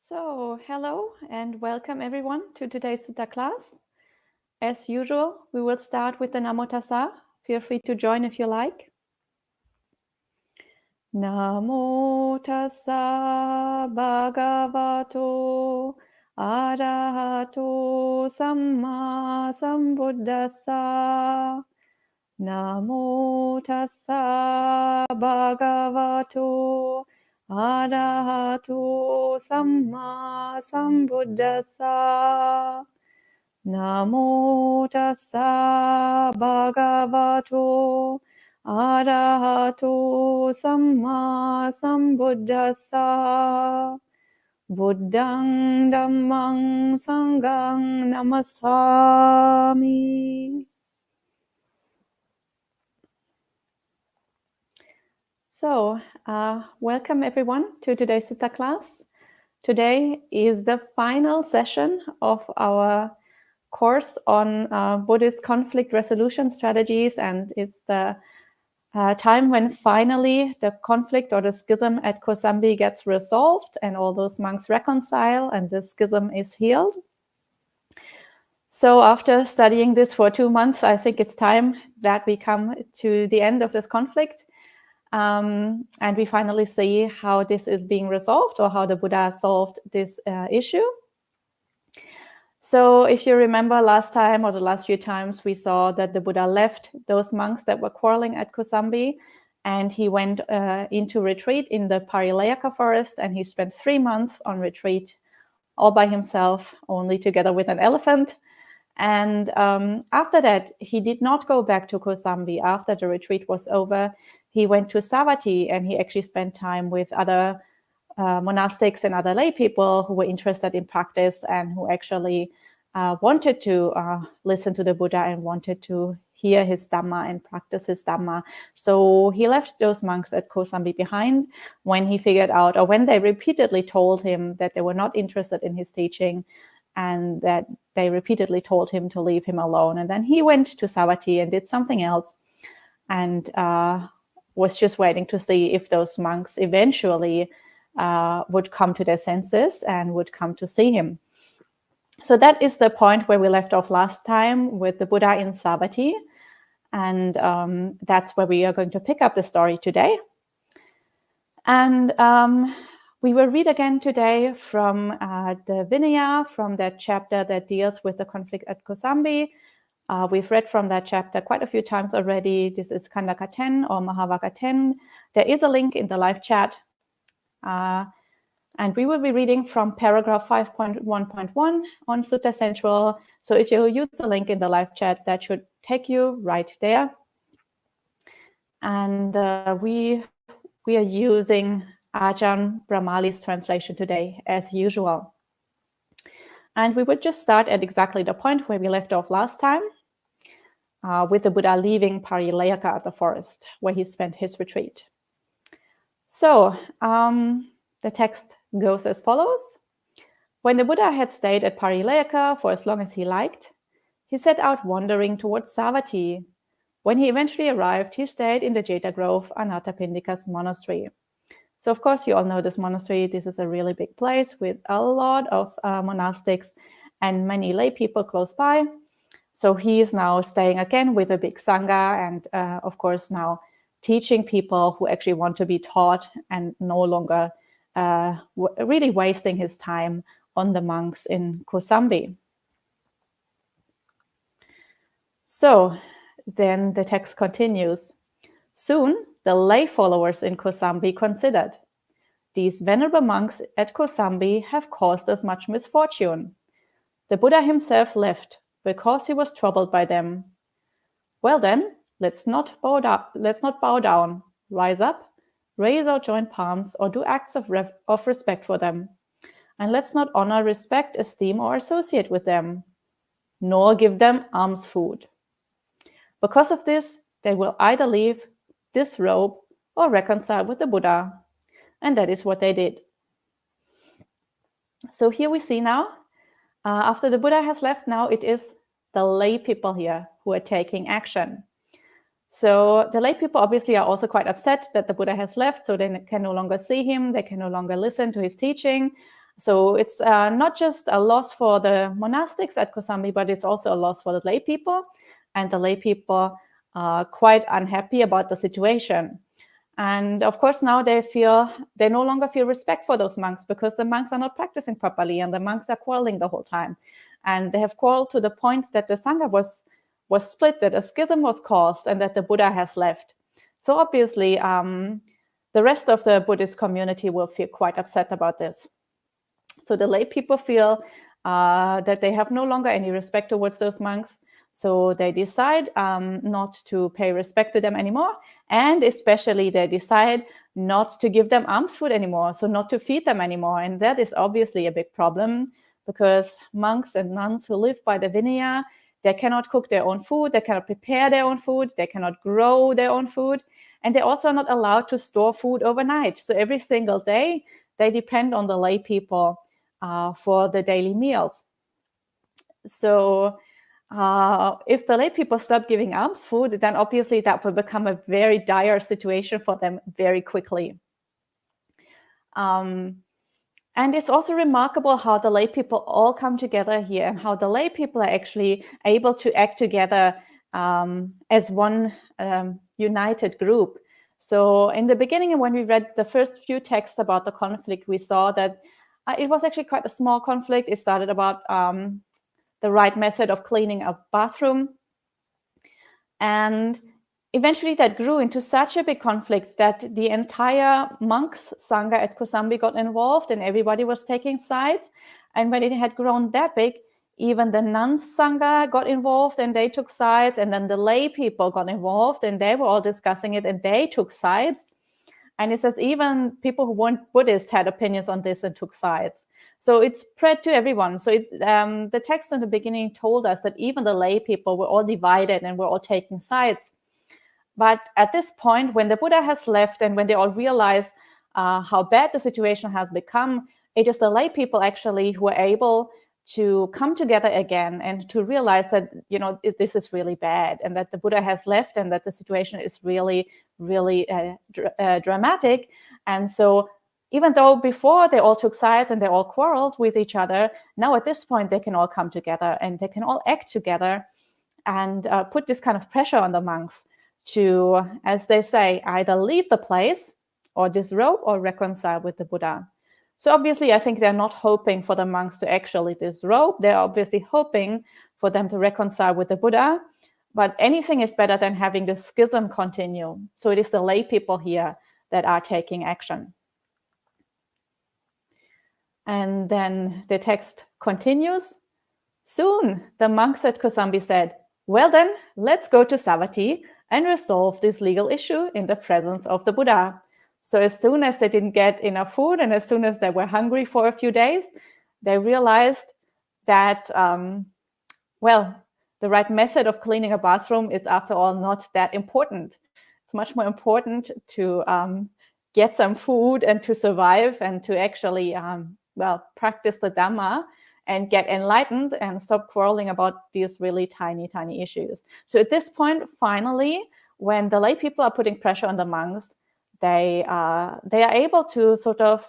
So, hello and welcome everyone to today's Sutta class. As usual, we will start with the Namo Tassa. Feel free to join if you like. Namo Tassa Bhagavato Arahato Samma Sambuddhassa. Namo Tassa Bhagavato Arahato Samma Sambuddhassa. Namo Tassa Bhagavato Arahato Samma Sambuddhassa. Buddhang Dhammang Sanghang Namasami. So, welcome everyone to today's Sutta class. Today is the final session of our course on Buddhist conflict resolution strategies, and it's the time when finally the conflict or the schism at Kosambi gets resolved and all those monks reconcile and the schism is healed. So after studying this for 2 months, I think it's time that we come to the end of this conflict. And we finally see how this is being resolved or how the Buddha solved this issue. So if you remember last time or the last few times, we saw that the Buddha left those monks that were quarreling at Kosambi and he went into retreat in the Parilayaka forest, and he spent 3 months on retreat all by himself, only together with an elephant. And after that, he did not go back to Kosambi. After the retreat was over, he went to Savatthi, and he actually spent time with other monastics and other lay people who were interested in practice and who actually wanted to listen to the Buddha and wanted to hear his Dhamma and practice his Dhamma. So he left those monks at Kosambi behind when he figured out, or when they repeatedly told him that they were not interested in his teaching and that they repeatedly told him to leave him alone. And then he went to Savatthi and did something else and was just waiting to see if those monks eventually would come to their senses and would come to see him. So that is the point where we left off last time with the Buddha in Savatthi. And that's where we are going to pick up the story today. And we will read again today from the Vinaya, from that chapter that deals with the conflict at Kosambi. We've read from that chapter quite a few times already. This is Khandaka 10 or Mahavaka 10. There is a link in the live chat. And we will be reading from paragraph 5.1.1 on Sutta Central. So if you use the link in the live chat, that should take you right there. And we are using Ajahn Brahmali's translation today, as usual. And we would just start at exactly the point where we left off last time, with the Buddha leaving Parilayaka, the forest, where he spent his retreat. So the text goes as follows. When the Buddha had stayed at Parilayaka for as long as he liked, he set out wandering towards Savatthi. When he eventually arrived, he stayed in the Jeta Grove, Anathapindika's monastery. So of course, you all know this monastery. This is a really big place with a lot of monastics and many lay people close by. So he is now staying again with a big Sangha and of course now teaching people who actually want to be taught and no longer really wasting his time on the monks in Kosambi. So then the text continues. Soon, the lay followers in Kosambi considered, these venerable monks at Kosambi have caused us much misfortune. The Buddha himself left because he was troubled by them. Well then, let's not bow down, rise up, raise our joint palms, or do acts of respect for them. And let's not honor, respect, esteem, or associate with them, nor give them alms food. Because of this, they will either leave, disrobe, or reconcile with the Buddha. And that is what they did. So here we see now, after the Buddha has left, now it is the lay people here who are taking action. So the lay people obviously are also quite upset that the Buddha has left, so they can no longer see him, they can no longer listen to his teaching. So it's not just a loss for the monastics at Kosambi, but it's also a loss for the lay people. And the lay people are quite unhappy about the situation. And of course, now they no longer feel respect for those monks because the monks are not practicing properly and the monks are quarreling the whole time. And they have quarreled to the point that the Sangha was split, that a schism was caused, and that the Buddha has left. So obviously, the rest of the Buddhist community will feel quite upset about this. So the lay people feel that they have no longer any respect towards those monks. So they decide not to pay respect to them anymore. And especially they decide not to give them alms food anymore, so not to feed them anymore. And that is obviously a big problem because monks and nuns who live by the Vinaya, they cannot cook their own food, they cannot prepare their own food, they cannot grow their own food. And they also are not allowed to store food overnight. So every single day, they depend on the lay people for the daily meals. So if the lay people stop giving alms food, then obviously that will become a very dire situation for them very quickly. And it's also remarkable how the lay people all come together here and how the lay people are actually able to act together as one united group. So in the beginning, when we read the first few texts about the conflict, we saw that it was actually quite a small conflict. It started about the right method of cleaning a bathroom. And eventually that grew into such a big conflict that the entire monks' Sangha at Kosambi got involved and everybody was taking sides. And when it had grown that big, even the nuns' Sangha got involved and they took sides. And then the lay people got involved and they were all discussing it and they took sides. And it says even people who weren't Buddhist had opinions on this and took sides. So it spread to everyone. So the text in the beginning told us that even the lay people were all divided and were all taking sides. But at this point, when the Buddha has left and when they all realize how bad the situation has become, it is the lay people actually who are able to come together again and to realize that, this is really bad and that the Buddha has left and that the situation is really, really dramatic. And so even though before they all took sides and they all quarreled with each other, now at this point, they can all come together and they can all act together and put this kind of pressure on the monks to, as they say, either leave the place or disrobe or reconcile with the Buddha. So obviously, I think they're not hoping for the monks to actually disrobe. They're obviously hoping for them to reconcile with the Buddha. But anything is better than having the schism continue. So it is the lay people here that are taking action. And then the text continues. Soon, the monks at Kosambi said, well then, let's go to Savatthi and resolve this legal issue in the presence of the Buddha. So as soon as they didn't get enough food and as soon as they were hungry for a few days, they realized that, the right method of cleaning a bathroom is after all not that important. It's much more important to get some food and to survive and to actually, practice the Dhamma and get enlightened and stop quarreling about these really tiny, tiny issues. So at this point, finally, when the lay people are putting pressure on the monks, they are able to sort of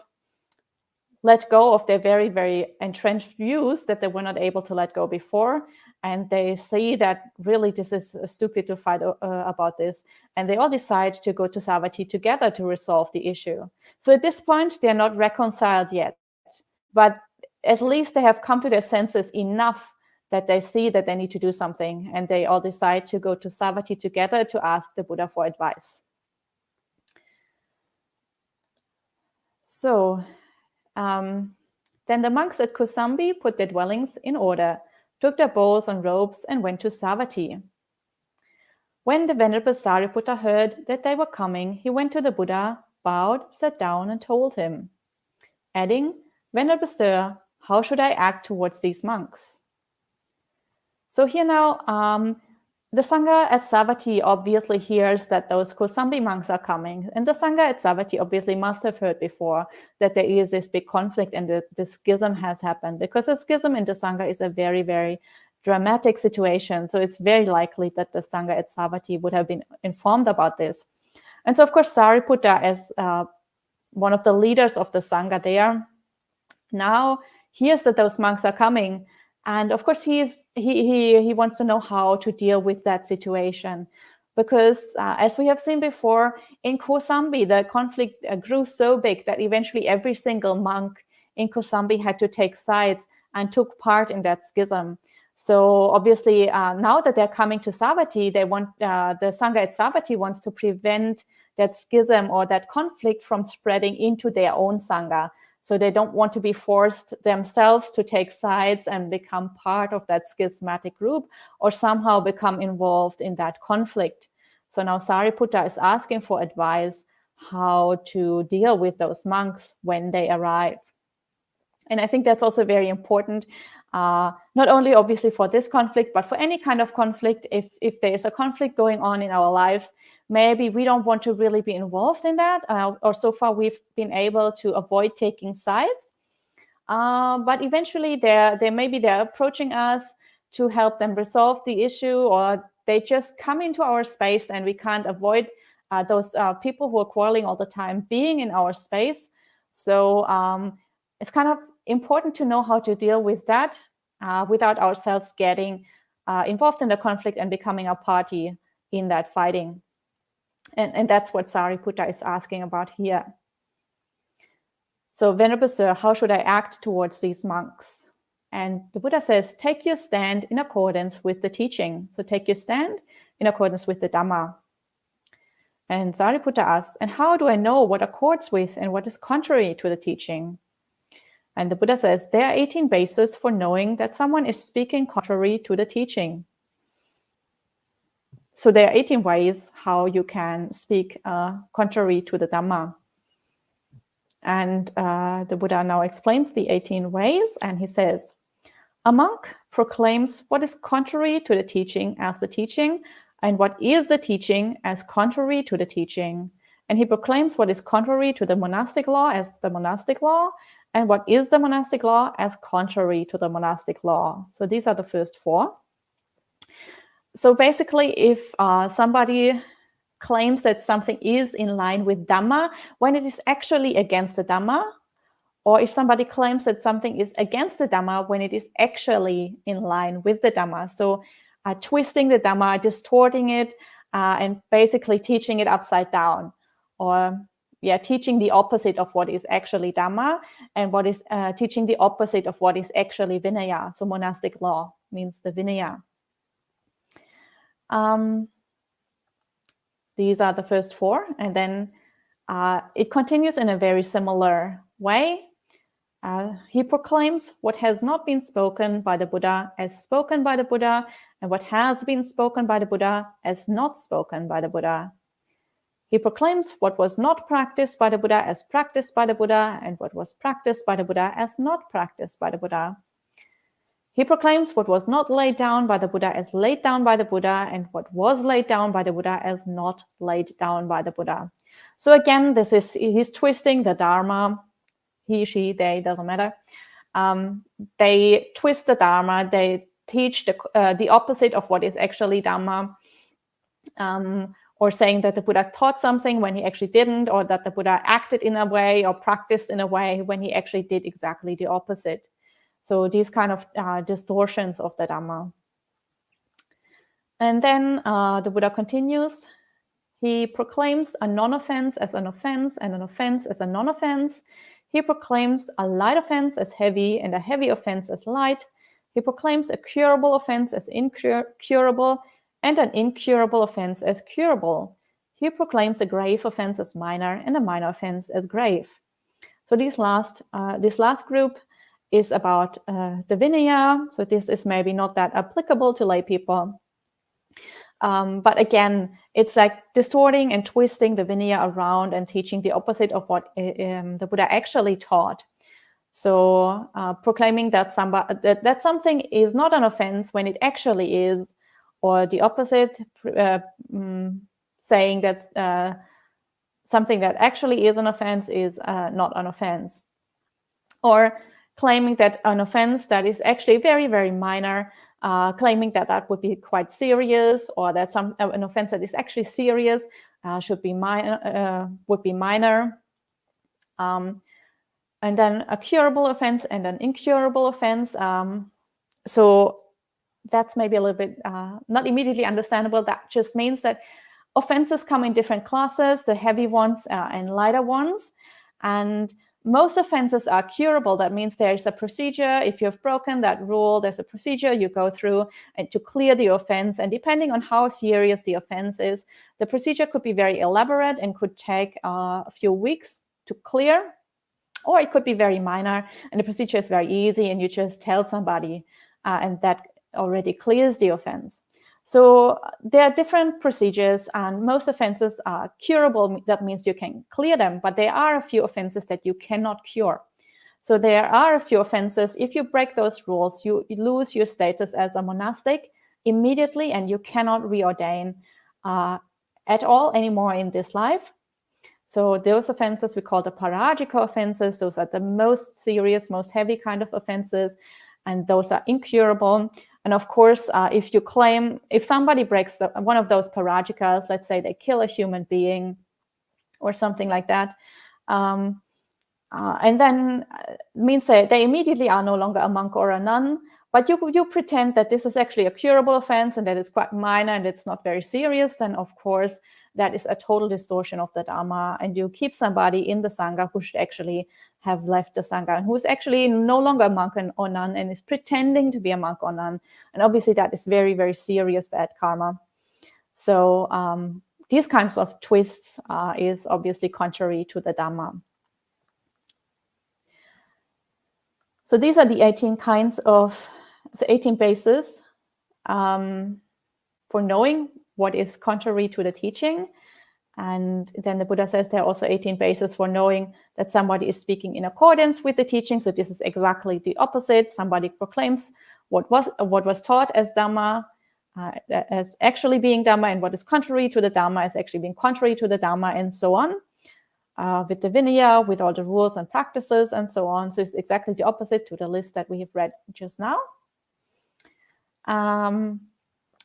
let go of their very, very entrenched views that they were not able to let go before. And they see that really this is stupid to fight about this. And they all decide to go to Savatthi together to resolve the issue. So at this point, they're not reconciled yet. But at least they have come to their senses enough that they see that they need to do something. And they all decide to go to Savatthi together to ask the Buddha for advice. So then the monks at Kosambi put their dwellings in order, took their bowls and robes, and went to Savatthi. When the Venerable Sariputta heard that they were coming, he went to the Buddha, bowed, sat down, and told him, adding, Venerable Sir, how should I act towards these monks? So here now, the Sangha at Savatthi obviously hears that those Kosambi monks are coming. And the Sangha at Savatthi obviously must have heard before that there is this big conflict and the schism has happened, because a schism in the Sangha is a very, very dramatic situation. So it's very likely that the Sangha at Savatthi would have been informed about this. And so, of course, Sariputta, as one of the leaders of the Sangha there, Now hears that those monks are coming, and of course he wants to know how to deal with that situation, because as we have seen before, in Kosambi the conflict grew so big that eventually every single monk in Kosambi had to take sides and took part in that schism. So obviously now that they're coming to Savatthi, they want the Sangha at Savatthi wants to prevent that schism or that conflict from spreading into their own Sangha. So they don't want to be forced themselves to take sides and become part of that schismatic group or somehow become involved in that conflict. So now Sariputta is asking for advice how to deal with those monks when they arrive. And I think that's also very important, not only obviously for this conflict, but for any kind of conflict. If there is a conflict going on in our lives, maybe we don't want to really be involved in that, or so far we've been able to avoid taking sides. But eventually they're approaching us to help them resolve the issue, or they just come into our space and we can't avoid those people who are quarreling all the time being in our space. So it's kind of important to know how to deal with that without ourselves getting involved in the conflict and becoming a party in that fighting. And that's what Sariputta is asking about here. So, Venerable Sir, how should I act towards these monks? And the Buddha says, take your stand in accordance with the teaching. So take your stand in accordance with the Dhamma. And Sariputta asks, and how do I know what accords with and what is contrary to the teaching? And the Buddha says, there are 18 bases for knowing that someone is speaking contrary to the teaching. So there are 18 ways how you can speak contrary to the Dhamma. And the Buddha now explains the 18 ways, and he says, a monk proclaims what is contrary to the teaching as the teaching, and what is the teaching as contrary to the teaching. And he proclaims what is contrary to the monastic law as the monastic law, and what is the monastic law as contrary to the monastic law. So these are the first 4. So basically, if somebody claims that something is in line with Dhamma when it is actually against the Dhamma, or if somebody claims that something is against the Dhamma when it is actually in line with the Dhamma. So twisting the Dhamma, distorting it, and basically teaching it upside down, or teaching the opposite of what is actually Dhamma, and what is teaching the opposite of what is actually Vinaya. So monastic law means the Vinaya. These are the first 4, and then it continues in a very similar way. He proclaims what has not been spoken by the Buddha as spoken by the Buddha, and what has been spoken by the Buddha as not spoken by the Buddha. He proclaims what was not practiced by the Buddha as practiced by the Buddha, and what was practiced by the Buddha as not practiced by the Buddha. He proclaims what was not laid down by the Buddha as laid down by the Buddha, and what was laid down by the Buddha as not laid down by the Buddha. So again, he's twisting the Dharma. He, she, they, doesn't matter. They twist the Dharma. They teach the opposite of what is actually Dhamma, or saying that the Buddha taught something when he actually didn't, or that the Buddha acted in a way or practiced in a way when he actually did exactly the opposite. So these kind of distortions of the Dhamma. And then the Buddha continues. He proclaims a non-offense as an offense, and an offense as a non-offense. He proclaims a light offense as heavy, and a heavy offense as light. He proclaims a curable offense as incurable, and an incurable offense as curable. He proclaims a grave offense as minor, and a minor offense as grave. So this last group is about the Vinaya. So this is maybe not that applicable to lay people. But again, it's like distorting and twisting the Vinaya around and teaching the opposite of what the Buddha actually taught. So proclaiming that something is not an offense when it actually is, or the opposite, saying that something that actually is an offense is not an offense. Or claiming that an offense that is actually very, very minor, claiming that would be quite serious, or that an offense that is actually serious would be minor. and then a curable offense and an incurable offense. So that's maybe a little bit not immediately understandable. That just means that offenses come in different classes, the heavy ones and lighter ones. And most offenses are curable. That means there's a procedure. If you've broken that rule, there's a procedure you go through and to clear the offense. And depending on how serious the offense is, the procedure could be very elaborate and could take a few weeks to clear, or it could be very minor and the procedure is very easy and you just tell somebody and that already clears the offense. So there are different procedures, and most offenses are curable. That means you can clear them, but there are a few offenses that you cannot cure. So there are a few offenses. If you break those rules, you lose your status as a monastic immediately, and you cannot reordain at all anymore in this life. So those offenses we call the parajika offenses. Those are the most serious, most heavy kind of offenses, and those are incurable. And of course, if somebody breaks one of those parajikas, let's say they kill a human being or something like that, and then means they immediately are no longer a monk or a nun, but you pretend that this is actually a curable offense and that it's quite minor and it's not very serious, then of course that is a total distortion of the Dharma, and you keep somebody in the Sangha who should actually have left the Sangha and who is actually no longer a monk or nun and is pretending to be a monk or nun. And obviously that is very, very serious bad karma. So these kinds of twists is obviously contrary to the Dhamma. So these are the 18 bases for knowing what is contrary to the teaching. And then the Buddha says there are also 18 bases for knowing that somebody is speaking in accordance with the teaching. So this is exactly the opposite. Somebody proclaims what was taught as Dhamma, as actually being Dhamma, and what is contrary to the Dhamma as actually being contrary to the Dhamma, and so on. With the Vinaya, with all the rules and practices and so on. So it's exactly the opposite to the list that we have read just now.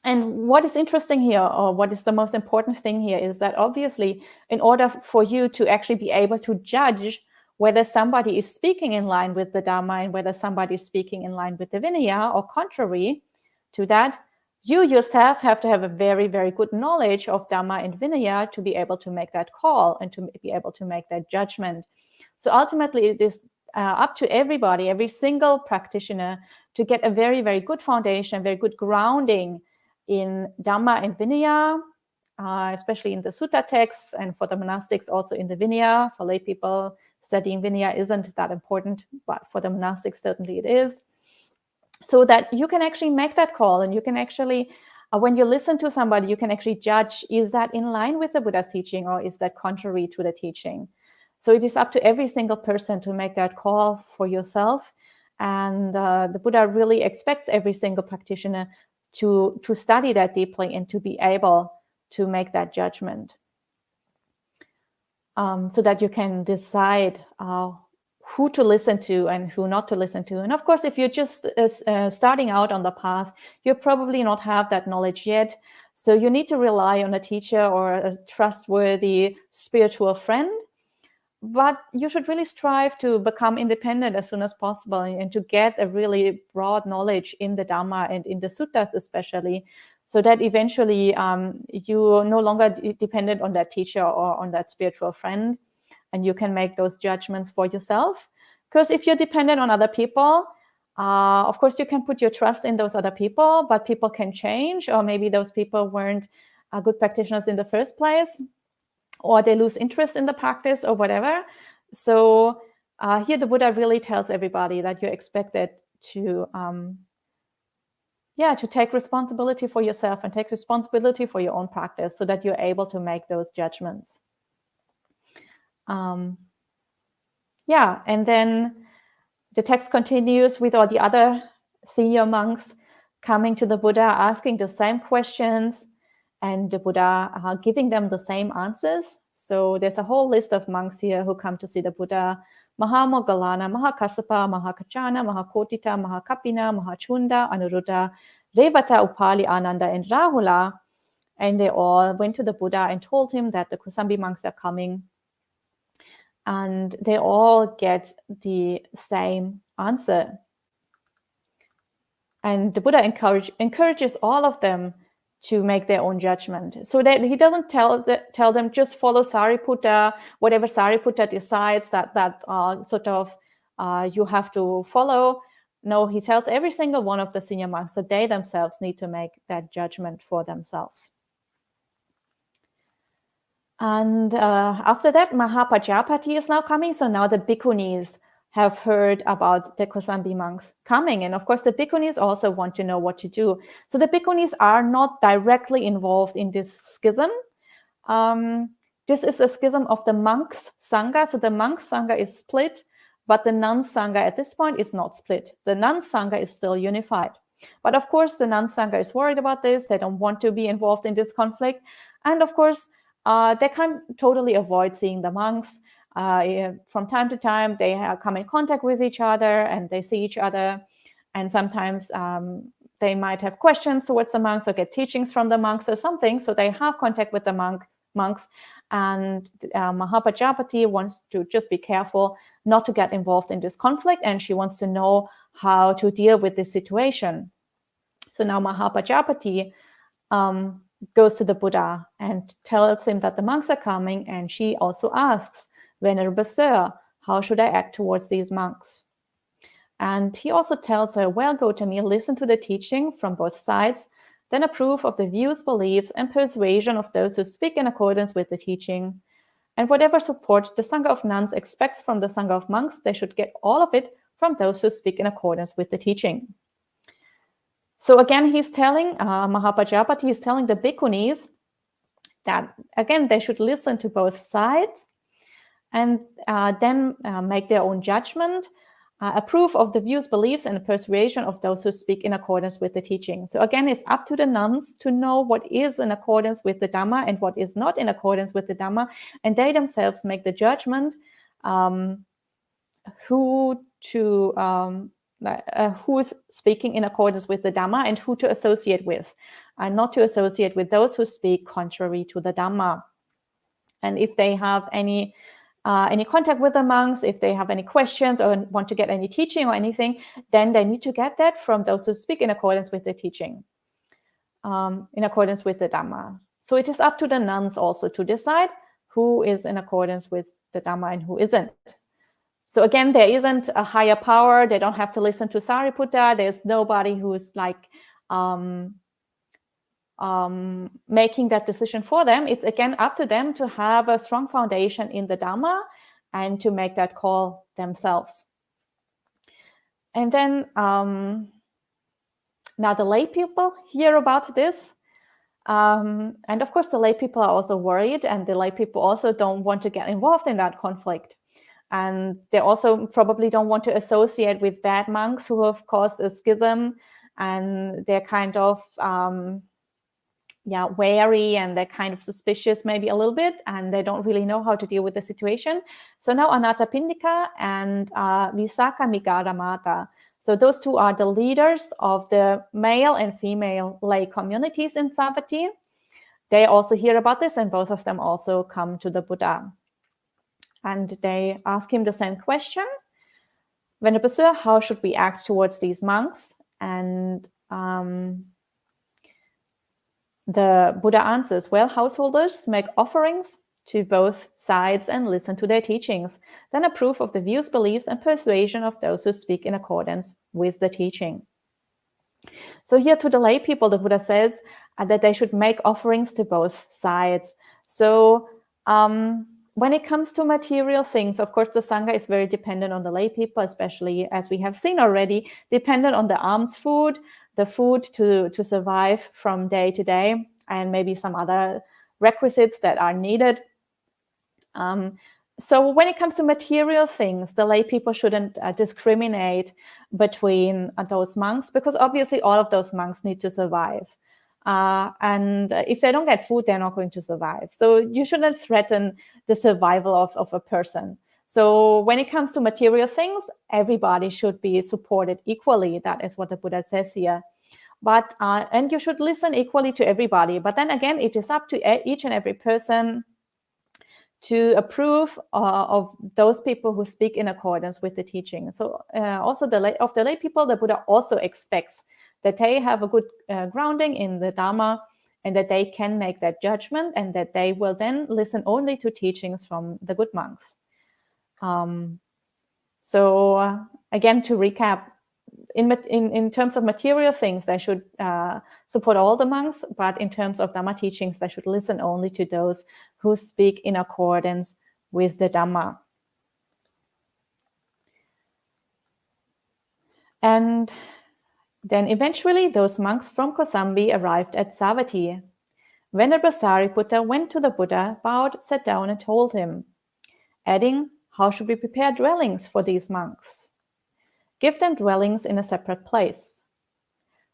And what is interesting here, or what is the most important thing here, is that obviously in order for you to actually be able to judge whether somebody is speaking in line with the Dhamma and whether somebody is speaking in line with the Vinaya or contrary to that, you yourself have to have a very, very good knowledge of Dhamma and Vinaya to be able to make that call and to be able to make that judgment. So ultimately it is up to everybody, every single practitioner, to get a very, very good foundation, very good grounding in Dhamma and Vinaya, especially in the sutta texts, and for the monastics also in the Vinaya. For lay people, studying Vinaya isn't that important, but for the monastics certainly it is. So that you can actually make that call, and you can actually, when you listen to somebody, you can actually judge, is that in line with the Buddha's teaching or is that contrary to the teaching? So it is up to every single person to make that call for yourself. And the Buddha really expects every single practitioner to study that deeply and to be able to make that judgment, so that you can decide who to listen to and who not to listen to. And of course, if you're just starting out on the path, you probably not have that knowledge yet. So you need to rely on a teacher or a trustworthy spiritual friend. But you should really strive to become independent as soon as possible and to get a really broad knowledge in the Dhamma and in the suttas especially, so that eventually you're no longer dependent on that teacher or on that spiritual friend, and you can make those judgments for yourself. Because if you're dependent on other people, of course you can put your trust in those other people, but people can change, or maybe those people weren't good practitioners in the first place, or they lose interest in the practice or whatever. So here the Buddha really tells everybody that you're expected to take responsibility for yourself and take responsibility for your own practice, so that you're able to make those judgments. And then the text continues with all the other senior monks coming to the Buddha, asking the same questions, and the Buddha giving them the same answers. So there's a whole list of monks here who come to see the Buddha: Mahamoggallana, Mahakassapa, Mahakachana, Mahakotita, Mahakapina, Mahachunda, Anuruddha, Revata, Upali, Ananda, and Rahula. And they all went to the Buddha and told him that the Kosambi monks are coming. and they all get the same answer. And the Buddha encourages all of them to make their own judgment. So that he doesn't tell them just follow Sariputta, whatever Sariputta decides that you have to follow. No, he tells every single one of the senior monks that they themselves need to make that judgment for themselves. And after that, Mahapajapati is now coming. So now the bhikkhunis have heard about the Kosambi monks coming. And of course, the bhikkhunis also want to know what to do. So the bhikkhunis are not directly involved in this schism. This is a schism of the monks' Sangha. So the monks' Sangha is split, but the nuns' Sangha at this point is not split. The nuns' Sangha is still unified. But of course, the nuns' Sangha is worried about this. They don't want to be involved in this conflict. And of course, they can't totally avoid seeing the monks. From time to time, they come in contact with each other and they see each other. And sometimes they might have questions towards the monks or get teachings from the monks or something. So they have contact with the monks. And Mahapajapati wants to just be careful not to get involved in this conflict. And she wants to know how to deal with this situation. So now Mahapajapati goes to the Buddha and tells him that the monks are coming. And she also asks, Venerable Sir, how should I act towards these monks? And he also tells her, well, Gotami, listen to the teaching from both sides, then approve of the views, beliefs, and persuasion of those who speak in accordance with the teaching. And whatever support the Sangha of nuns expects from the Sangha of monks, they should get all of it from those who speak in accordance with the teaching. So again, he's telling, Mahapajapati is telling the bhikkhunis that, again, they should listen to both sides and then make their own judgment, approve of the views, beliefs, and the persuasion of those who speak in accordance with the teaching. So again, it's up to the nuns to know what is in accordance with the Dhamma and what is not in accordance with the Dhamma, and they themselves make the judgment who is speaking in accordance with the Dhamma and who to associate with, and not to associate with those who speak contrary to the Dhamma. And if they have any contact with the monks, if they have any questions or want to get any teaching or anything, then they need to get that from those who speak in accordance with the teaching, in accordance with the Dhamma. So it is up to the nuns also to decide who is in accordance with the Dhamma and who isn't. So again, there isn't a higher power. They don't have to listen to Sariputta. There's nobody who's like making that decision for them. It's again up to them to have a strong foundation in the Dhamma and to make that call themselves. And then now the lay people hear about this. And of course, the lay people are also worried, and the lay people also don't want to get involved in that conflict. And they also probably don't want to associate with bad monks who have caused a schism, and they're kind of wary, and they're kind of suspicious maybe a little bit, and they don't really know how to deal with the situation. So now Anathapindika and Visakha Migaramata. So those two are the leaders of the male and female lay communities in Savatthi. They also hear about this, and both of them also come to the Buddha. And they ask him the same question. Venerable Sir, how should we act towards these monks? And the Buddha answers, well, householders make offerings to both sides and listen to their teachings, then approve of the views, beliefs, and persuasion of those who speak in accordance with the teaching. So here to the lay people, the Buddha says that they should make offerings to both sides. So when it comes to material things, of course, the Sangha is very dependent on the lay people, especially as we have seen already, dependent on the alms food, the food to survive from day to day, and maybe some other requisites that are needed. So when it comes to material things, the lay people shouldn't discriminate between those monks, because obviously all of those monks need to survive. And if they don't get food, they're not going to survive. So you shouldn't threaten the survival of a person. So when it comes to material things, everybody should be supported equally. That is what the Buddha says here. But and you should listen equally to everybody. But then again, it is up to each and every person to approve of those people who speak in accordance with the teaching. So also the lay people, the Buddha also expects that they have a good grounding in the Dharma, and that they can make that judgment, and that they will then listen only to teachings from the good monks. So again, to recap, in terms of material things, they should support all the monks, but in terms of Dhamma teachings, they should listen only to those who speak in accordance with the Dhamma. And then eventually those monks from Kosambi arrived at Savatthi. Venerable Sariputta went to the Buddha, bowed, sat down, and told him, adding, how should we prepare dwellings for these monks? Give them dwellings in a separate place.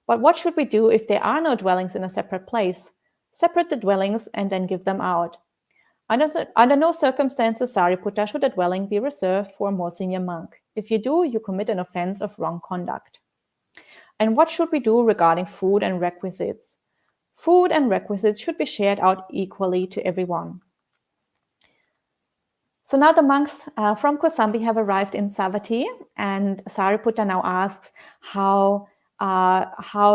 But what should we do if there are no dwellings in a separate place? Separate the dwellings and then give them out. Under no circumstances, Sariputta, should a dwelling be reserved for a more senior monk. If you do, you commit an offense of wrong conduct. And what should we do regarding food and requisites? Food and requisites should be shared out equally to everyone. So now the monks from Kosambi have arrived in Savatthi, and Sariputta now asks how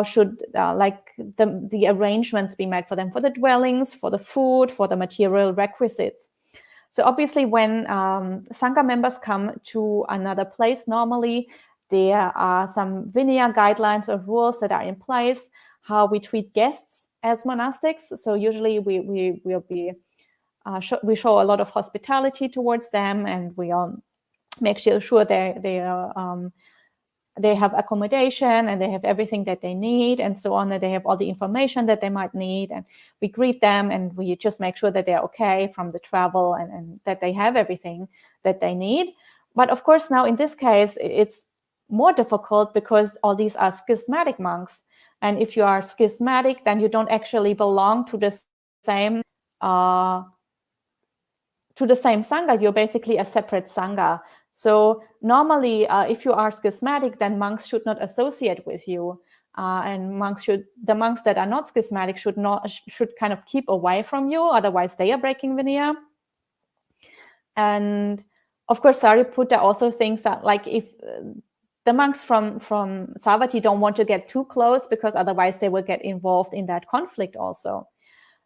should the arrangements be made for them, for the dwellings, for the food, for the material requisites. So obviously when Sangha members come to another place, normally there are some Vinaya guidelines or rules that are in place, how we treat guests as monastics. So usually we will be we show a lot of hospitality towards them, and we'll make sure they have accommodation and they have everything that they need and so on, that they have all the information that they might need, and we greet them and we just make sure that they're okay from the travel and that they have everything that they need. But of course now in this case it's more difficult because all these are schismatic monks, and if you are schismatic then you don't actually belong to the same Sangha. You're basically a separate Sangha. So normally, if you are schismatic, then monks should not associate with you, and the monks that are not schismatic should kind of keep away from you. Otherwise, they are breaking Vinaya. And of course, Sariputta also thinks that, like, if the monks from Savatthi don't want to get too close, because otherwise they will get involved in that conflict also.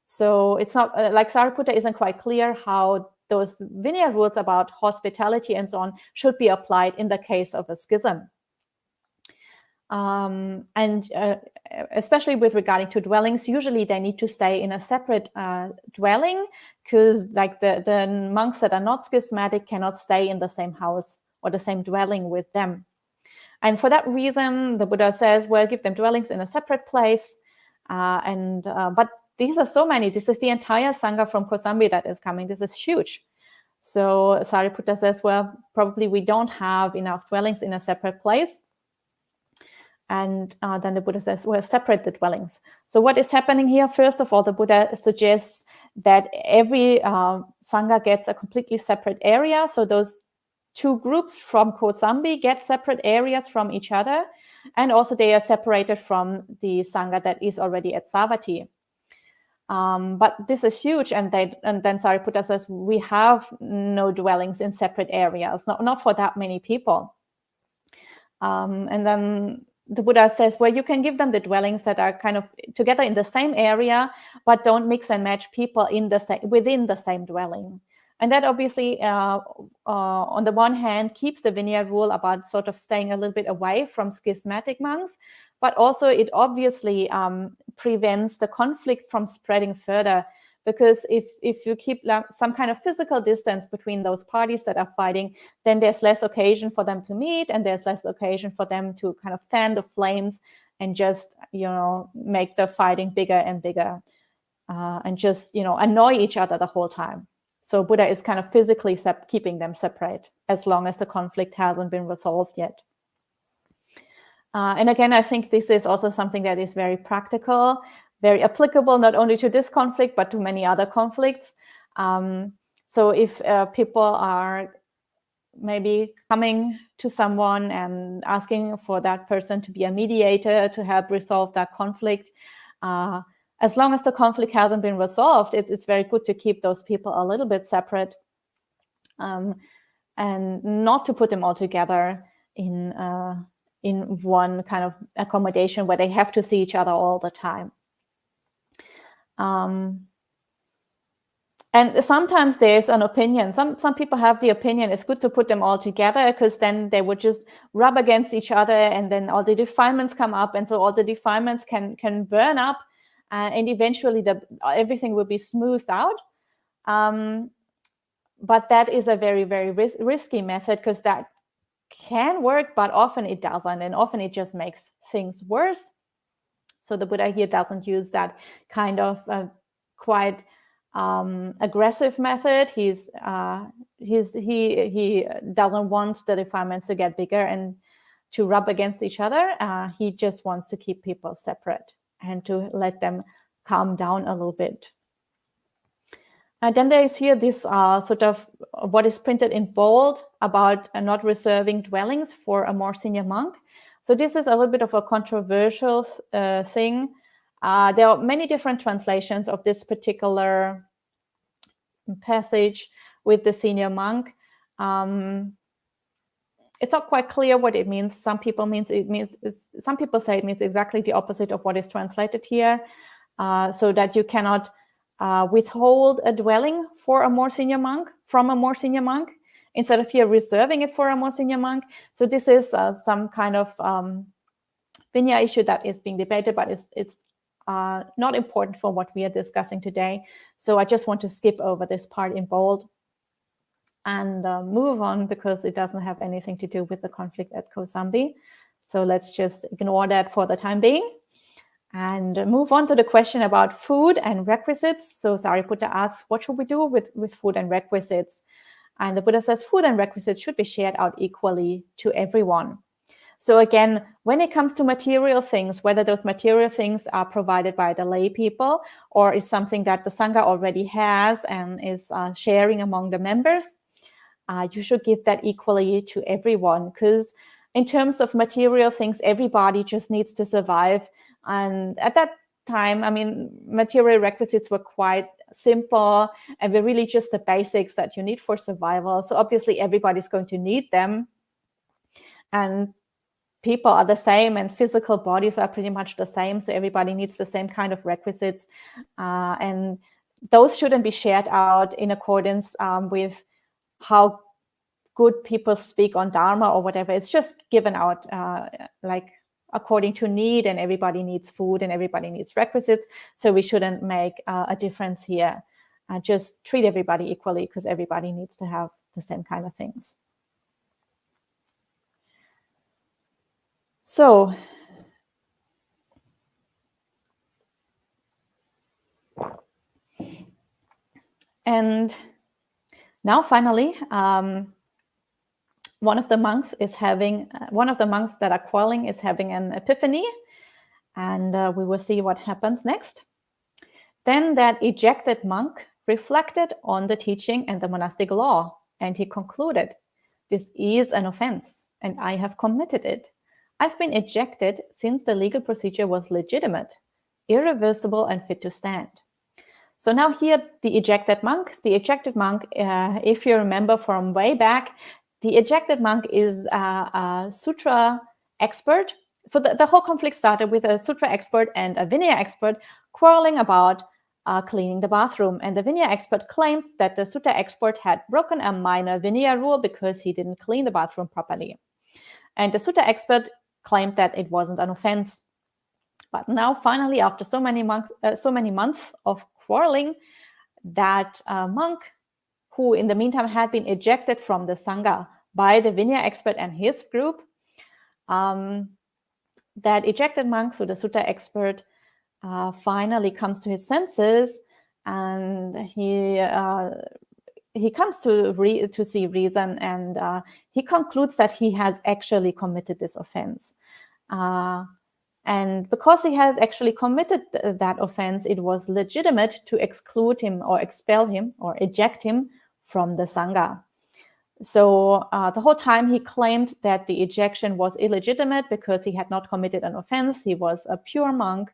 So it's not like Sariputta isn't quite clear how those Vinaya rules about hospitality and so on should be applied in the case of a schism. And especially with regarding to dwellings, usually they need to stay in a separate dwelling, because like the monks that are not schismatic cannot stay in the same house or the same dwelling with them. And for that reason, the Buddha says, well, give them dwellings in a separate place. But these are so many. This is the entire Sangha from Kosambi that is coming. This is huge. So Sariputta says, well, probably we don't have enough dwellings in a separate place. And then the Buddha says, well, separate the dwellings. So what is happening here? First of all, the Buddha suggests that every Sangha gets a completely separate area. So those two groups from Kosambi get separate areas from each other. And also they are separated from the Sangha that is already at Savatthi. But this is huge, and then Sariputta says we have no dwellings in separate areas, not for that many people. And then the Buddha says, well, you can give them the dwellings that are kind of together in the same area, but don't mix and match people within the same dwelling. And that obviously, on the one hand, keeps the Vinaya rule about sort of staying a little bit away from schismatic monks, but also it obviously prevents the conflict from spreading further. Because if you keep some kind of physical distance between those parties that are fighting, then there's less occasion for them to meet, and there's less occasion for them to kind of fan the flames and just, make the fighting bigger and bigger, and just, annoy each other the whole time. So Buddha is kind of physically keeping them separate as long as the conflict hasn't been resolved yet. And again, I think this is also something that is very practical, very applicable, not only to this conflict, but to many other conflicts. So if people are maybe coming to someone and asking for that person to be a mediator to help resolve that conflict, as long as the conflict hasn't been resolved, it's very good to keep those people a little bit separate, and not to put them all together in one kind of accommodation where they have to see each other all the time. And sometimes there's an opinion. Some people have the opinion it's good to put them all together, because then they would just rub against each other, and then all the defilements come up, and so all the defilements can burn up, and eventually everything will be smoothed out. But that is a very, very risky method, because that can work, but often it doesn't, and often it just makes things worse. So the Buddha here doesn't use that kind of quite aggressive method. He doesn't want the defilements to get bigger and to rub against each other. He just wants to keep people separate and to let them calm down a little bit. And then there is here this sort of what is printed in bold about not reserving dwellings for a more senior monk. So this is a little bit of a controversial thing. There are many different translations of this particular passage with the senior monk. It's not quite clear what it means. Some people say it means exactly the opposite of what is translated here, so that you cannot withhold a dwelling for a more senior monk from a more senior monk, instead of here reserving it for a more senior monk. So this is some kind of Vinaya issue that is being debated, but it's not important for what we are discussing today. So I just want to skip over this part in bold and move on, because it doesn't have anything to do with the conflict at Kosambi. So let's just ignore that for the time being and move on to the question about food and requisites. So Sariputta asks, what should we do with food and requisites? And the Buddha says food and requisites should be shared out equally to everyone. So again, when it comes to material things, whether those material things are provided by the lay people or is something that the Sangha already has and is sharing among the members, you should give that equally to everyone, because in terms of material things, everybody just needs to survive. And at that time, I mean, material requisites were quite simple and were really just the basics that you need for survival. So obviously everybody's going to need them. And people are the same, and physical bodies are pretty much the same. So everybody needs the same kind of requisites. And those shouldn't be shared out in accordance with how good people speak on Dharma or whatever. It's just given out like according to need, and everybody needs food and everybody needs requisites. So we shouldn't make a difference here. Just treat everybody equally, because everybody needs to have the same kind of things. So and now finally, one of the monks that are quarreling is having an epiphany, and we will see what happens next. Then that ejected monk reflected on the teaching and the monastic law, and he concluded, "This is an offense, and I have committed it. I've been ejected since the legal procedure was legitimate, irreversible, and fit to stand." So now here, the ejected monk, if you remember from way back, the ejected monk is a sutra expert. So the whole conflict started with a sutra expert and a Vinaya expert quarreling about cleaning the bathroom. And the Vinaya expert claimed that the sutra expert had broken a minor Vinaya rule because he didn't clean the bathroom properly. And the sutra expert claimed that it wasn't an offense. But now, finally, after so many months of quarreling, that monk, who in the meantime had been ejected from the Sangha by the Vinaya expert and his group, that ejected monk, so the sutta expert, finally comes to his senses, and he comes to see reason, and he concludes that he has actually committed this offense. And because he has actually committed that offense, it was legitimate to exclude him or expel him or eject him from the Sangha. So the whole time he claimed that the ejection was illegitimate because he had not committed an offense. He was a pure monk.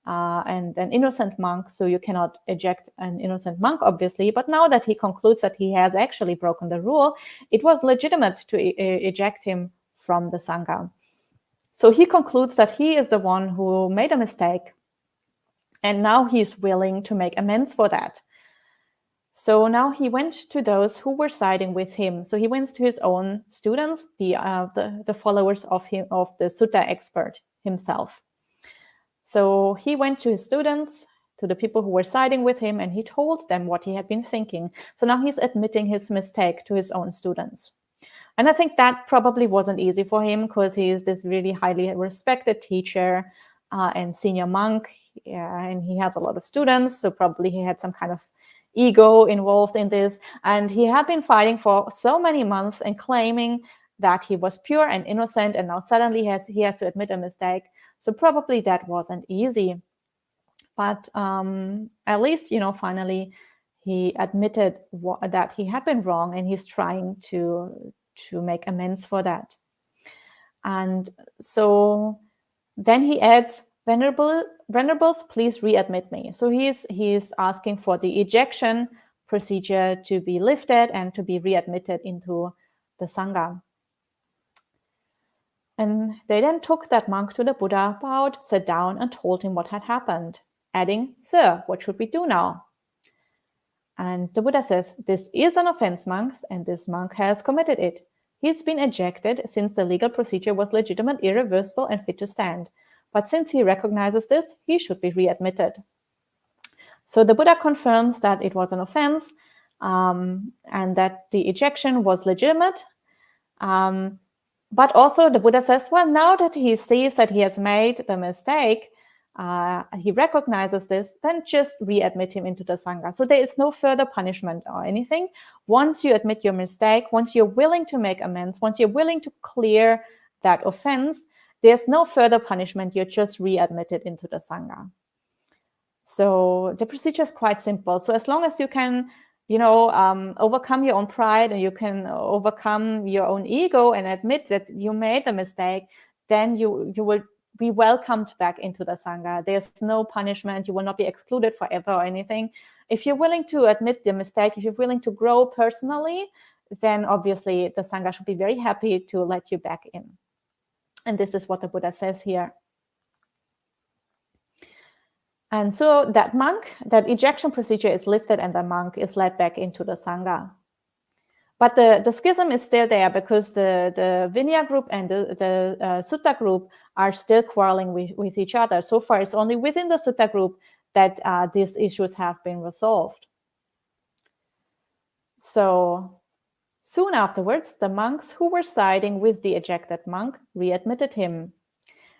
and an innocent monk, so you cannot eject an innocent monk, obviously. But now that he concludes that he has actually broken the rule, it was legitimate to eject him from the Sangha. So he concludes that he is the one who made a mistake, and now he's willing to make amends for that. So now he went to those who were siding with him. So he went to his own students, the followers of the sutta expert himself. So he went to his students, to the people who were siding with him, and he told them what he had been thinking. So now he's admitting his mistake to his own students. And I think that probably wasn't easy for him, because he is this really highly respected teacher and senior monk, and he has a lot of students, so probably he had some kind of ego involved in this. And he had been fighting for so many months and claiming that he was pure and innocent, and now suddenly he has to admit a mistake. So probably that wasn't easy. But at least, finally he admitted that he had been wrong, and he's trying to make amends for that. And so then he adds, Venerables, please readmit me. So he's asking for the ejection procedure to be lifted and to be readmitted into the Sangha. And they then took that monk to the Buddha, bowed, sat down, and told him what had happened, adding, Sir, what should we do now? And the Buddha says, this is an offense, monks, and this monk has committed it. He's been ejected since the legal procedure was legitimate, irreversible, and fit to stand. But since he recognizes this, he should be readmitted. So the Buddha confirms that it was an offense and that the ejection was legitimate. But also the Buddha says, well, now that he sees that he has made the mistake, he recognizes this, then just readmit him into the Sangha. So there is no further punishment or anything. Once you admit your mistake, once you're willing to make amends, once you're willing to clear that offense, there's no further punishment. You're just readmitted into the Sangha. So the procedure is quite simple. So as long as you can, overcome your own pride, and you can overcome your own ego and admit that you made the mistake, then you will be welcomed back into the Sangha. There's no punishment. You will not be excluded forever or anything. If you're willing to admit the mistake, if you're willing to grow personally, then obviously the Sangha should be very happy to let you back in. And this is what the Buddha says here. And so that ejection procedure is lifted, and the monk is led back into the Sangha. But the schism is still there, because the Vinaya group and the Sutta group are still quarreling with each other. So far, it's only within the Sutta group that these issues have been resolved. So soon afterwards, the monks who were siding with the ejected monk readmitted him.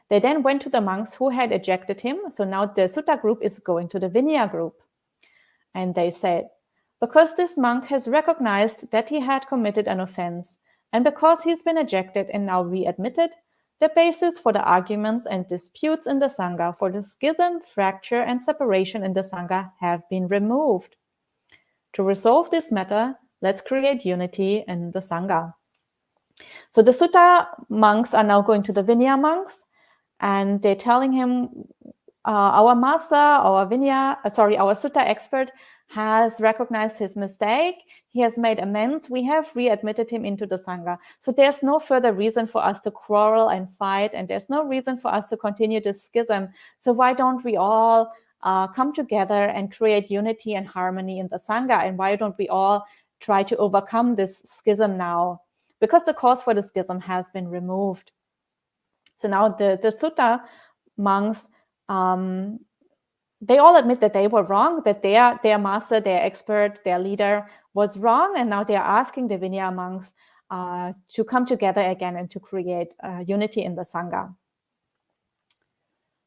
They then went to the monks who had ejected him. So now the Sutta group is going to the Vinaya group. And they said, because this monk has recognized that he had committed an offense, and because he's been ejected and now readmitted, the basis for the arguments and disputes in the Sangha, for the schism, fracture, and separation in the Sangha have been removed. To resolve this matter, let's create unity in the Sangha. So the Sutta monks are now going to the Vinaya monks, and they're telling him, our master, our Sutta expert has recognized his mistake. He has made amends. We have readmitted him into the Sangha. So there's no further reason for us to quarrel and fight, and there's no reason for us to continue this schism. So why don't we all come together and create unity and harmony in the Sangha? And why don't we all try to overcome this schism now? Because the cause for the schism has been removed. So now the Sutta monks, they all admit that they were wrong, that their master, their expert, their leader was wrong, and now they're asking the Vinaya monks to come together again and to create unity in the Sangha.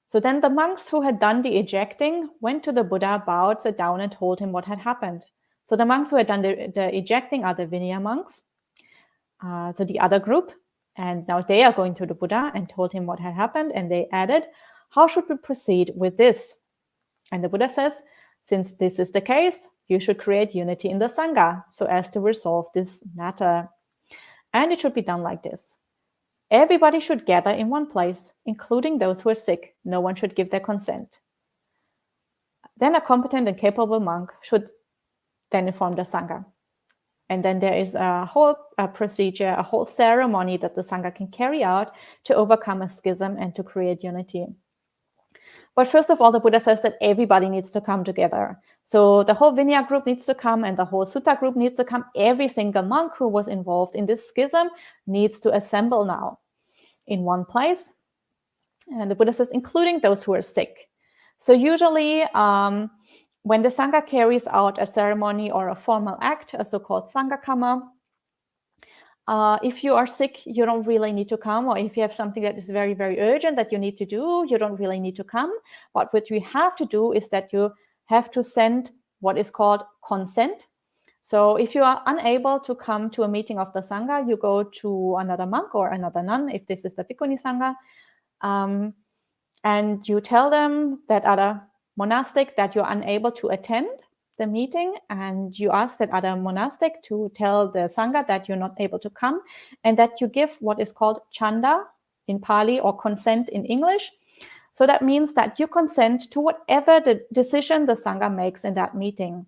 So then the monks who had done the ejecting went to the Buddha, bowed, sat down, and told him what had happened. So the monks who had done the ejecting are the Vinaya monks, so the other group. And now they are going to the Buddha and told him what had happened. And they added, how should we proceed with this? And the Buddha says, since this is the case, you should create unity in the Sangha so as to resolve this matter. And it should be done like this. Everybody should gather in one place, including those who are sick. No one should give their consent. then a competent and capable monk should then inform the Sangha. And then there is a whole procedure, a whole ceremony that the Sangha can carry out to overcome a schism and to create unity. But first of all, the Buddha says that everybody needs to come together. So the whole Vinaya group needs to come and the whole Sutta group needs to come. Every single monk who was involved in this schism needs to assemble now in one place. And the Buddha says, including those who are sick. So usually when the Sangha carries out a ceremony or a formal act, a so-called Sangha if you are sick, you don't really need to come, or if you have something that is very, very urgent that you need to do, you don't really need to come. But what you have to do is that you have to send what is called consent. So if you are unable to come to a meeting of the Sangha, you go to another monk or another nun, if this is the Bhikkhuni Sangha, and you tell them, that other monastic, that you're unable to attend the meeting, and you ask that other monastic to tell the Sangha that you're not able to come, and that you give what is called chanda in Pali, or consent in English. So that means that you consent to whatever the decision the Sangha makes in that meeting.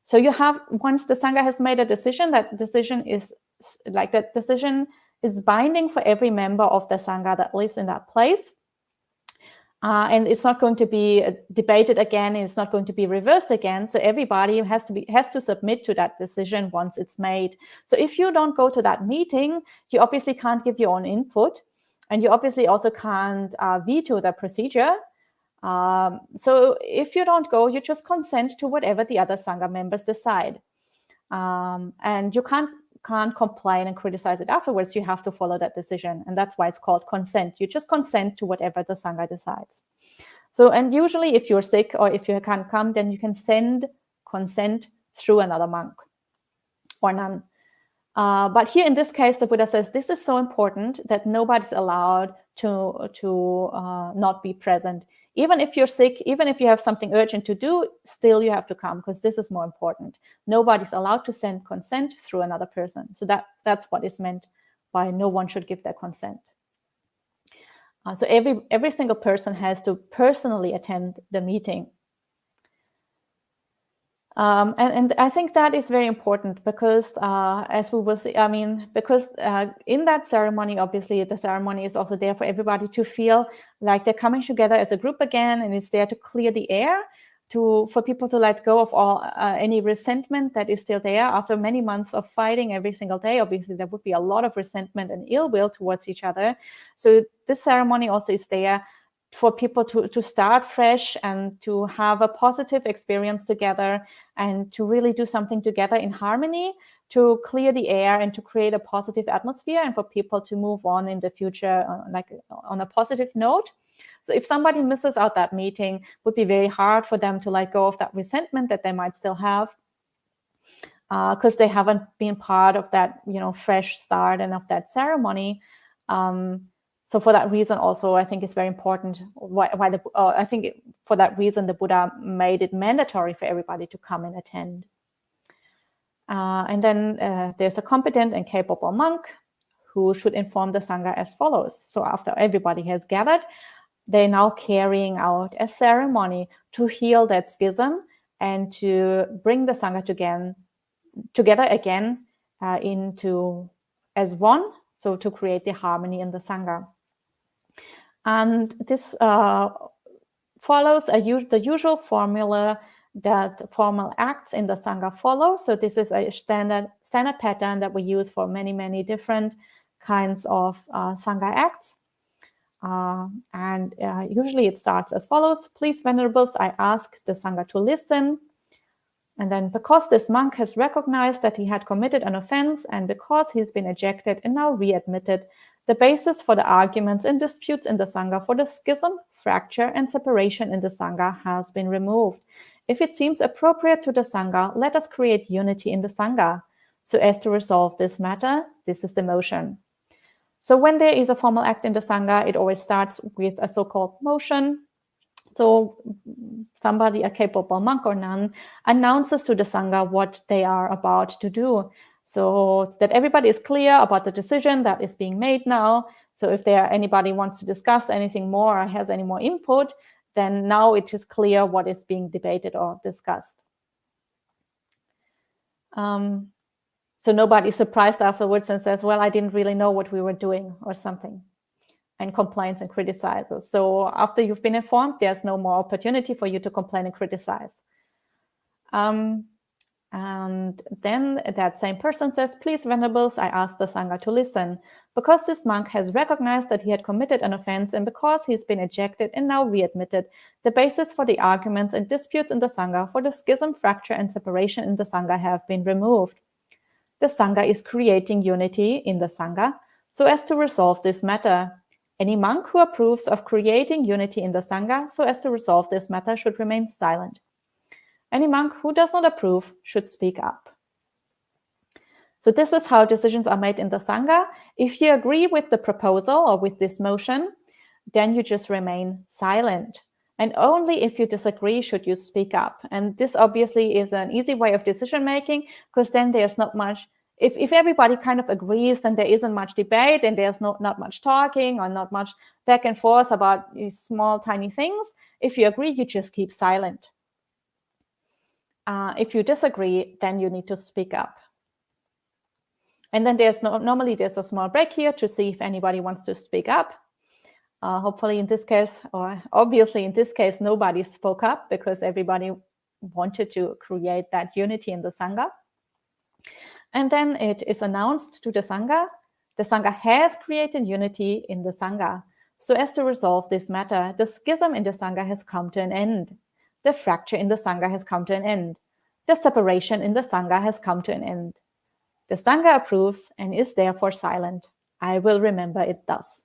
So you have, once the Sangha has made a decision, that decision is binding for every member of the Sangha that lives in that place. And it's not going to be debated again, and it's not going to be reversed again. So everybody has to submit to that decision once it's made. So if you don't go to that meeting, you obviously can't give your own input, and you obviously also can't veto the procedure. So if you don't go, you just consent to whatever the other Sangha members decide. And you can't complain and criticize it afterwards. You have to follow that decision. And that's why it's called consent. You just consent to whatever the Sangha decides. So, and usually if you're sick or if you can't come, then you can send consent through another monk or nun. But here in this case, the Buddha says this is so important that nobody's allowed to not be present. Even if you're sick, even if you have something urgent to do, still you have to come, because this is more important. Nobody's allowed to send consent through another person. So that's what is meant by no one should give their consent. So every single person has to personally attend the meeting. And I think that is very important, because as we will see, because in that ceremony, obviously the ceremony is also there for everybody to feel like they're coming together as a group again, and it's there to clear the air, for people to let go of all any resentment that is still there after many months of fighting every single day. Obviously, there would be a lot of resentment and ill will towards each other. So this ceremony also is there for people to start fresh and to have a positive experience together, and to really do something together in harmony, to clear the air and to create a positive atmosphere, and for people to move on in the future on a positive note. So if somebody misses out that meeting, it would be very hard for them to let go of that resentment that they might still have, because they haven't been part of that, fresh start and of that ceremony. So for that reason, also, I think it's very important I think for that reason, the Buddha made it mandatory for everybody to come and attend. And then there's a competent and capable monk who should inform the Sangha as follows. So after everybody has gathered, they're now carrying out a ceremony to heal that schism and to bring the Sangha together again into as one, so to create the harmony in the Sangha. And this follows the usual formula that formal acts in the Sangha follow. So this is a standard pattern that we use for many, many different kinds of Sangha acts. And usually it starts as follows. Please, Venerables, I ask the Sangha to listen. And then, because this monk has recognized that he had committed an offense, and because he's been ejected and now readmitted, the basis for the arguments and disputes in the Sangha for the schism, fracture, and separation in the Sangha has been removed. If it seems appropriate to the Sangha, let us create unity in the Sangha. So as to resolve this matter, this is the motion. So when there is a formal act in the Sangha, it always starts with a so-called motion. So somebody, a capable monk or nun, announces to the Sangha what they are about to do, so that everybody is clear about the decision that is being made now. So if anybody wants to discuss anything more or has any more input, then now it is clear what is being debated or discussed. So nobody's surprised afterwards and says, well, I didn't really know what we were doing or something, and complains and criticizes. So after you've been informed, there's no more opportunity for you to complain and criticize. And then that same person says, please, Venerables, I ask the Sangha to listen. Because this monk has recognized that he had committed an offense and because he's been ejected and now readmitted, the basis for the arguments and disputes in the Sangha for the schism, fracture, and separation in the Sangha have been removed. The Sangha is creating unity in the Sangha so as to resolve this matter. Any monk who approves of creating unity in the Sangha so as to resolve this matter should remain silent. Any monk who does not approve should speak up. So this is how decisions are made in the Sangha. If you agree with the proposal or with this motion, then you just remain silent. And only if you disagree should you speak up. And this obviously is an easy way of decision making, because then there's not much, if everybody kind of agrees, then there isn't much debate and there's not much talking or not much back and forth about these small, tiny things. If you agree, you just keep silent. If you disagree, then you need to speak up. And then normally there's a small break here to see if anybody wants to speak up. Hopefully in this case, or obviously in this case, nobody spoke up because everybody wanted to create that unity in the Sangha. And then it is announced to the Sangha has created unity in the Sangha. So as to resolve this matter, the schism in the Sangha has come to an end. The fracture in the Sangha has come to an end. The separation in the Sangha has come to an end. The Sangha approves and is therefore silent. I will remember it thus.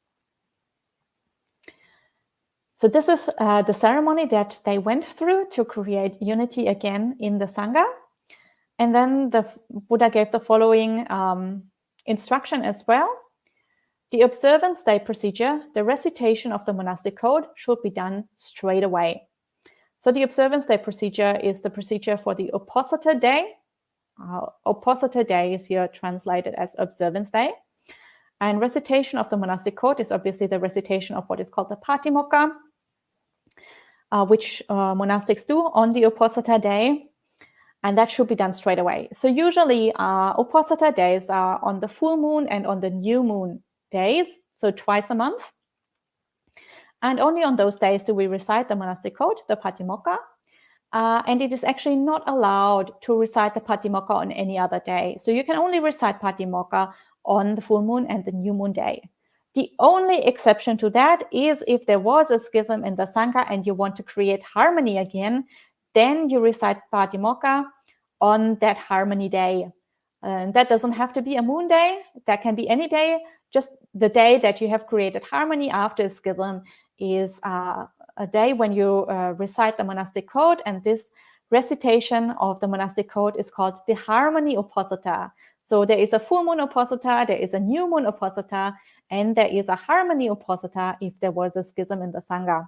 So this is the ceremony that they went through to create unity again in the Sangha. And then the Buddha gave the following instruction as well. The Observance Day Procedure, the recitation of the monastic code, should be done straight away. So the Observance Day Procedure is the procedure for the Opposite Day. Opposite Day is here translated as Observance Day. And recitation of the monastic code is obviously the recitation of what is called the Patimokkha, which monastics do on the Opposite Day. And that should be done straight away. So usually Opposite days are on the full moon and on the new moon days, so twice a month. And only on those days do we recite the monastic code, the Patimokkha. And it is actually not allowed to recite the Patimokkha on any other day. So you can only recite Patimokkha on the full moon and the new moon day. The only exception to that is if there was a schism in the Sangha and you want to create harmony again, then you recite Patimokkha on that harmony day. And that doesn't have to be a moon day. That can be any day. Just the day that you have created harmony after a schism is a day when you recite the monastic code. And this recitation of the monastic code is called the Harmony Opposita. So there is a full moon Opposita, there is a new moon Opposita, and there is a harmony Opposita if there was a schism in the Sangha.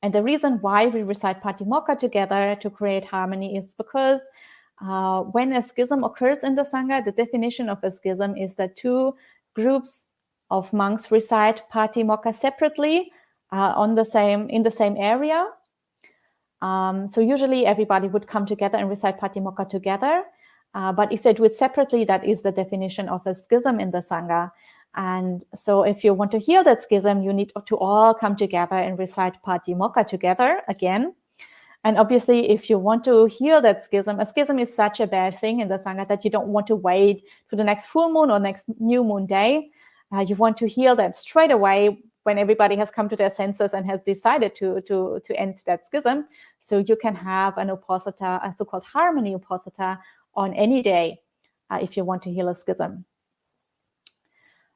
And the reason why we recite Patimokkha together to create harmony is because when a schism occurs in the Sangha, the definition of a schism is that two groups of monks recite Patimokkha separately in the same area. So usually everybody would come together and recite Patimokkha together. But if they do it separately, that is the definition of a schism in the Sangha. And so if you want to heal that schism, you need to all come together and recite Patimokkha together again. And obviously, if you want to heal that schism, a schism is such a bad thing in the Sangha that you don't want to wait to the next full moon or next new moon day. You want to heal that straight away when everybody has come to their senses and has decided to end that schism. So you can have an Opposita, a so-called harmony Opposita, on any day if you want to heal a schism.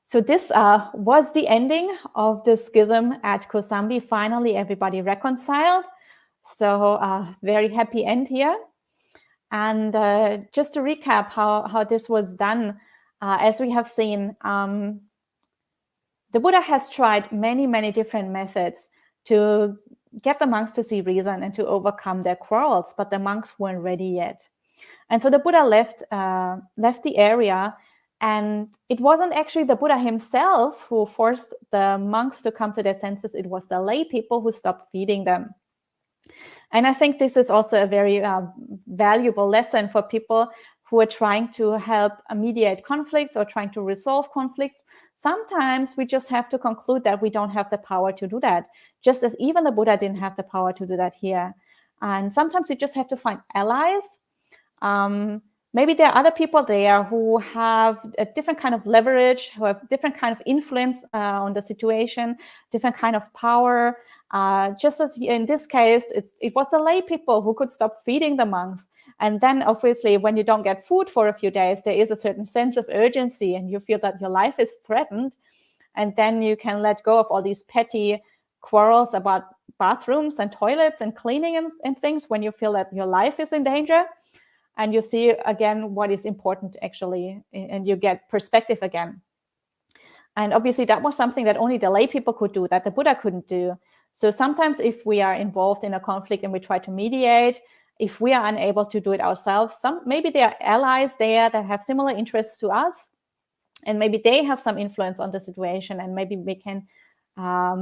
So this was the ending of the schism at Kosambi. Finally, everybody reconciled. So very happy end here. And just to recap how this was done, as we have seen, the Buddha has tried many, many different methods to get the monks to see reason and to overcome their quarrels, but the monks weren't ready yet. And so the Buddha left the area And it wasn't actually the Buddha himself who forced the monks to come to their senses. It was the lay people who stopped feeding them. And I think this is also a very valuable lesson for people who are trying to help mediate conflicts or trying to resolve conflicts. Sometimes we just have to conclude that we don't have the power to do that, just as even the Buddha didn't have the power to do that here. And sometimes we just have to find allies. Maybe there are other people there who have a different kind of leverage, who have different kind of influence on the situation, different kind of power. Just as in this case, it was the lay people who could stop feeding the monks. And then obviously when you don't get food for a few days, there is a certain sense of urgency and you feel that your life is threatened. And then you can let go of all these petty quarrels about bathrooms and toilets and cleaning and things when you feel that your life is in danger. And you see again what is important actually, and you get perspective again. And obviously that was something that only the lay people could do, that the Buddha couldn't do. So sometimes if we are involved in a conflict and we try to mediate, if we are unable to do it ourselves, maybe there are allies there that have similar interests to us, and maybe they have some influence on the situation, and maybe we can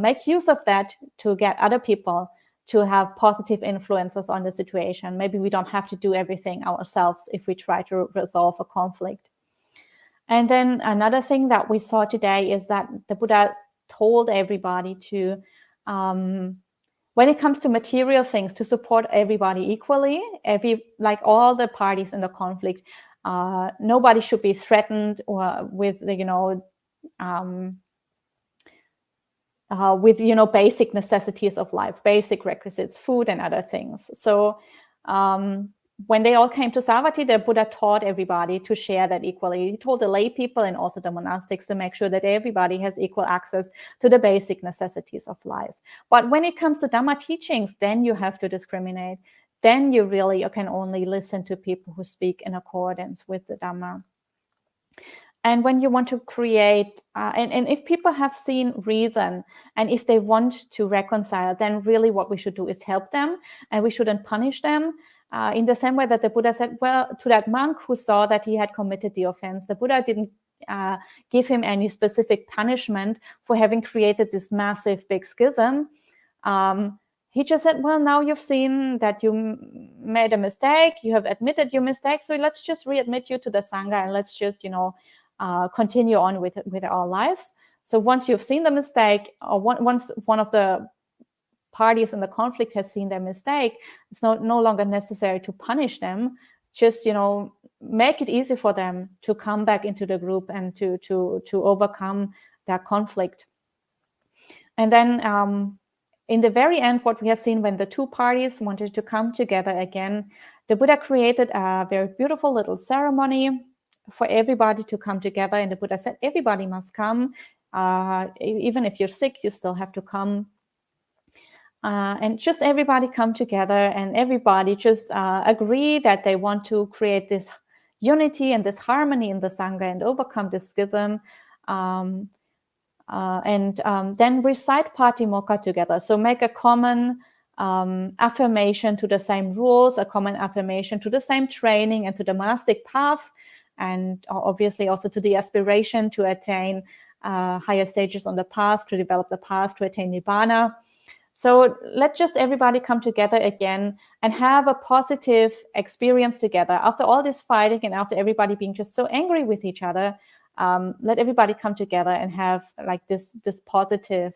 make use of that to get other people to have positive influences on the situation. Maybe we don't have to do everything ourselves if we try to resolve a conflict. And then another thing that we saw today is that the Buddha told everybody to, when it comes to material things, to support everybody equally, like all the parties in the conflict. Nobody should be threatened or with, basic necessities of life, basic requisites, food and other things. So when they all came to Savatthi, the Buddha taught everybody to share that equally. He told the lay people and also the monastics to make sure that everybody has equal access to the basic necessities of life. But when it comes to Dhamma teachings, then you have to discriminate. Then you can only listen to people who speak in accordance with the Dhamma. And when you want to create, and if people have seen reason, and if they want to reconcile, then really what we should do is help them, and we shouldn't punish them. In the same way that the Buddha said, well, to that monk who saw that he had committed the offense, the Buddha didn't give him any specific punishment for having created this massive big schism. He just said, well, now you've seen that you made a mistake, you have admitted your mistake, so let's just readmit you to the Sangha, and let's just, continue on with our lives. So once you've seen the mistake, or once one of the parties in the conflict has seen their mistake, it's no longer necessary to punish them. Just, make it easy for them to come back into the group and to overcome that conflict. And then in the very end, what we have seen when the two parties wanted to come together again, the Buddha created a very beautiful little ceremony for everybody to come together. And the Buddha said, everybody must come. Even if you're sick, you still have to come. And just everybody come together, and everybody just agree that they want to create this unity and this harmony in the Sangha and overcome this schism. And then recite Patimokkha together. So make a common affirmation to the same rules, a common affirmation to the same training and to the monastic path, and obviously also to the aspiration to attain higher stages on the path, to develop the path, to attain Nibbana. So let just everybody come together again and have a positive experience together. After all this fighting and after everybody being just so angry with each other, let everybody come together and have like this positive,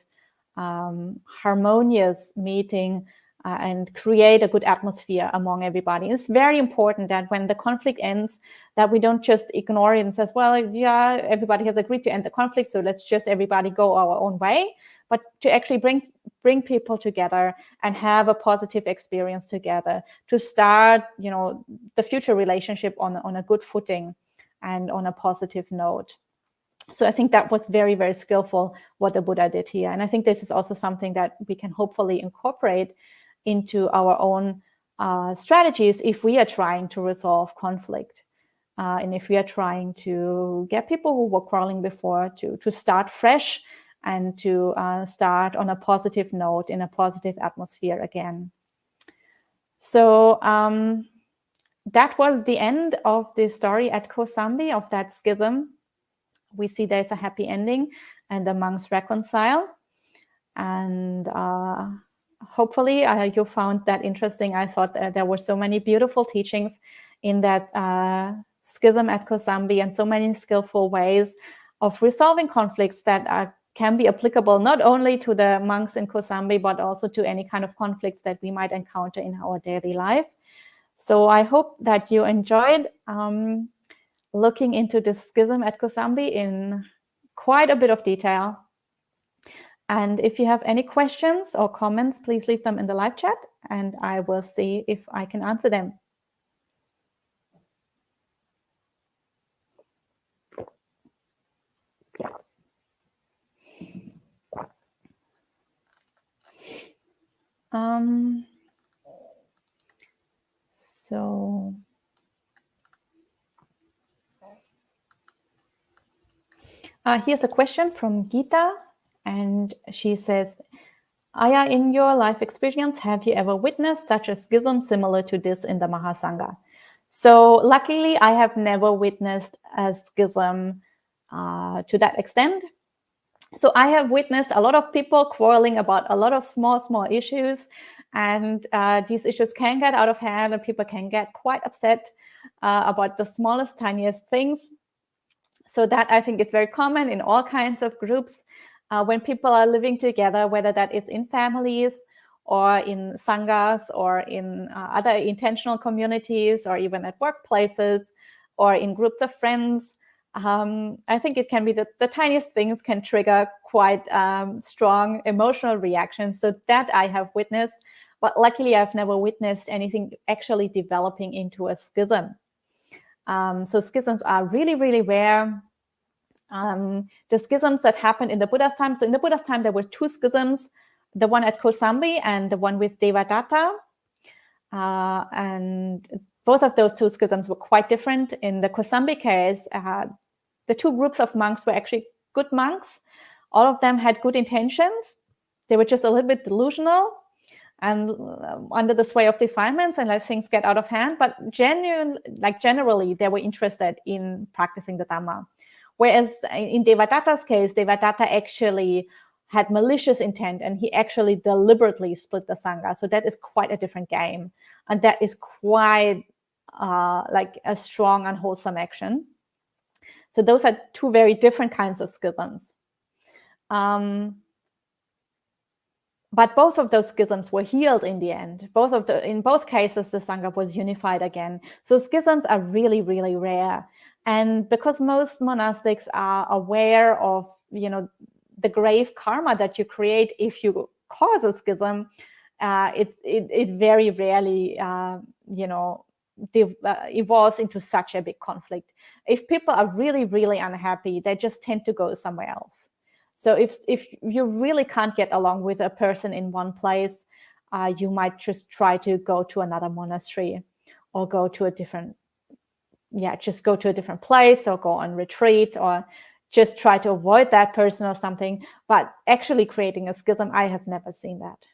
harmonious meeting and create a good atmosphere among everybody. It's very important that when the conflict ends, that we don't just ignore it and says, well, yeah, everybody has agreed to end the conflict, so let's just everybody go our own way. But to actually bring people together and have a positive experience together, to start, the future relationship on a good footing and on a positive note. So I think that was very, very skillful what the Buddha did here. And I think this is also something that we can hopefully incorporate into our own strategies if we are trying to resolve conflict. And if we are trying to get people who were quarreling before to start fresh and to start on a positive note in a positive atmosphere again. So that was the end of the story at Kosambi, of that schism. we see there's a happy ending and the monks reconcile. And hopefully you found that interesting. I thought there were so many beautiful teachings in that schism at Kosambi, and so many skillful ways of resolving conflicts that can be applicable not only to the monks in Kosambi, but also to any kind of conflicts that we might encounter in our daily life. So I hope that you enjoyed looking into this schism at Kosambi in quite a bit of detail. And if you have any questions or comments, please leave them in the live chat, and I will see if I can answer them. So here's a question from Geeta, and she says, Aya, in your life experience, have you ever witnessed such a schism similar to this in the Mahasangha? So luckily, I have never witnessed a schism to that extent. So I have witnessed a lot of people quarreling about a lot of small issues, and these issues can get out of hand, and people can get quite upset about the smallest, tiniest things. So that, I think, is very common in all kinds of groups when people are living together, whether that is in families or in sanghas or in other intentional communities, or even at workplaces or in groups of friends. I think it can be that the tiniest things can trigger quite strong emotional reactions. So that I have witnessed, but luckily I've never witnessed anything actually developing into a schism. So schisms are really, really rare. The schisms that happened in the Buddha's time. So in the Buddha's time, there were two schisms, the one at Kosambi and the one with Devadatta. And both of those two schisms were quite different. In the Kosambi case, the two groups of monks were actually good monks. All of them had good intentions. They were just a little bit delusional and under the sway of defilements, and let things get out of hand. But generally, they were interested in practicing the Dhamma. Whereas in Devadatta's case, Devadatta actually had malicious intent, and he actually deliberately split the Sangha. So that is quite a different game. And that is quite like a strong, unwholesome action. So those are two very different kinds of schisms. But both of those schisms were healed in the end. In both cases, the Sangha was unified again. So schisms are really, really rare. And because most monastics are aware of, the grave karma that you create if you cause a schism, it very rarely, evolves into such a big conflict. If people are really, really unhappy, they just tend to go somewhere else. So if you really can't get along with a person in one place, you might just try to go to another monastery, or go to a different place, or go on retreat, or just try to avoid that person or something. But actually creating a schism, I have never seen that.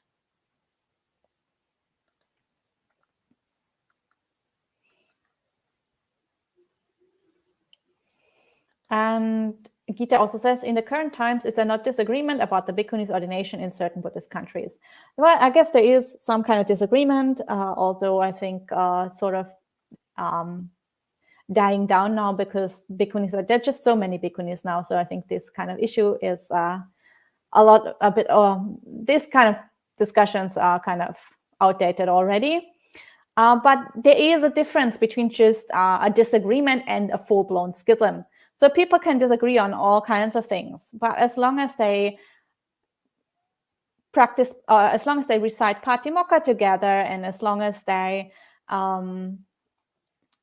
And Gita also says, in the current times, is there not disagreement about the bhikkhuni's ordination in certain Buddhist countries? Well, I guess there is some kind of disagreement, although I think sort of dying down now, because bhikkhunis there are just so many bhikkhunis now. So I think this kind of issue is these kind of discussions are kind of outdated already. But there is a difference between just a disagreement and a full-blown schism. So people can disagree on all kinds of things, but as long as they practice, as long as they recite Patimokkha together, and as long as they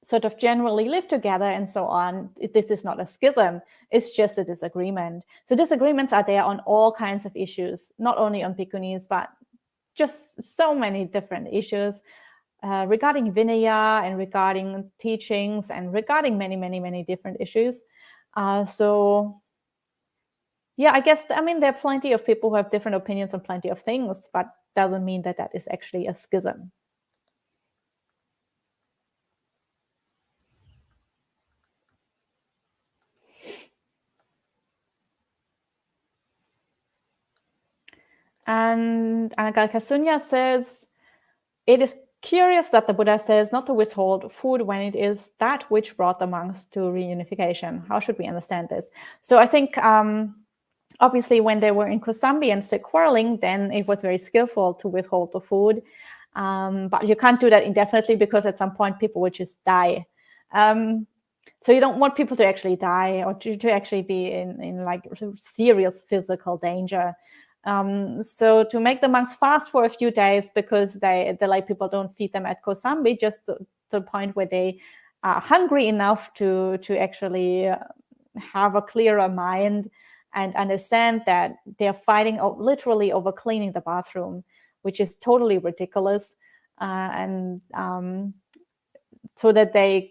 sort of generally live together and so on, this is not a schism, it's just a disagreement. So disagreements are there on all kinds of issues, not only on bhikkhunis, but just so many different issues regarding Vinaya and regarding teachings and regarding many, many, many different issues. So yeah, I guess, there are plenty of people who have different opinions on plenty of things, but doesn't mean that that is actually a schism. And Anagarkasunya says, it is curious that the Buddha says not to withhold food when it is that which brought the monks to reunification. How should we understand this? So I think obviously when they were in Kosambi and still quarreling, then it was very skillful to withhold the food. But you can't do that indefinitely, because at some point people would just die. So you don't want people to actually die or to actually be in like serious physical danger. So to make the monks fast for a few days, because the lay people don't feed them at Kosambi, just to the point where they are hungry enough to actually have a clearer mind and understand that they're fighting literally over cleaning the bathroom, which is totally ridiculous. And so that they,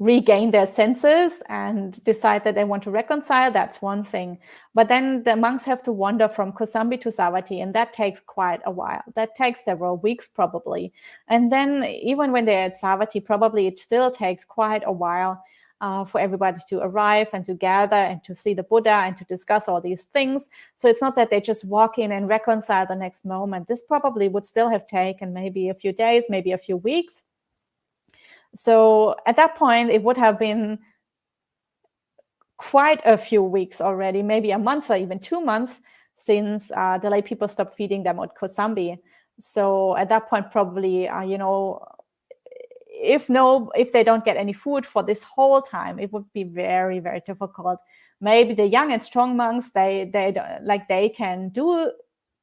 regain their senses and decide that they want to reconcile, that's one thing. But then the monks have to wander from Kosambi to Savatthi, and that takes quite a while. That takes several weeks probably. And then even when they're at Savatthi, probably it still takes quite a while for everybody to arrive and to gather and to see the Buddha and to discuss all these things. So it's not that they just walk in and reconcile the next moment. This probably would still have taken maybe a few days, maybe a few weeks. So at that point, it would have been quite a few weeks already, maybe a month or even 2 months since the lay people stopped feeding them at Kosambi. So at that point, probably, if they don't get any food for this whole time, it would be very, very difficult. Maybe the young and strong monks, they can do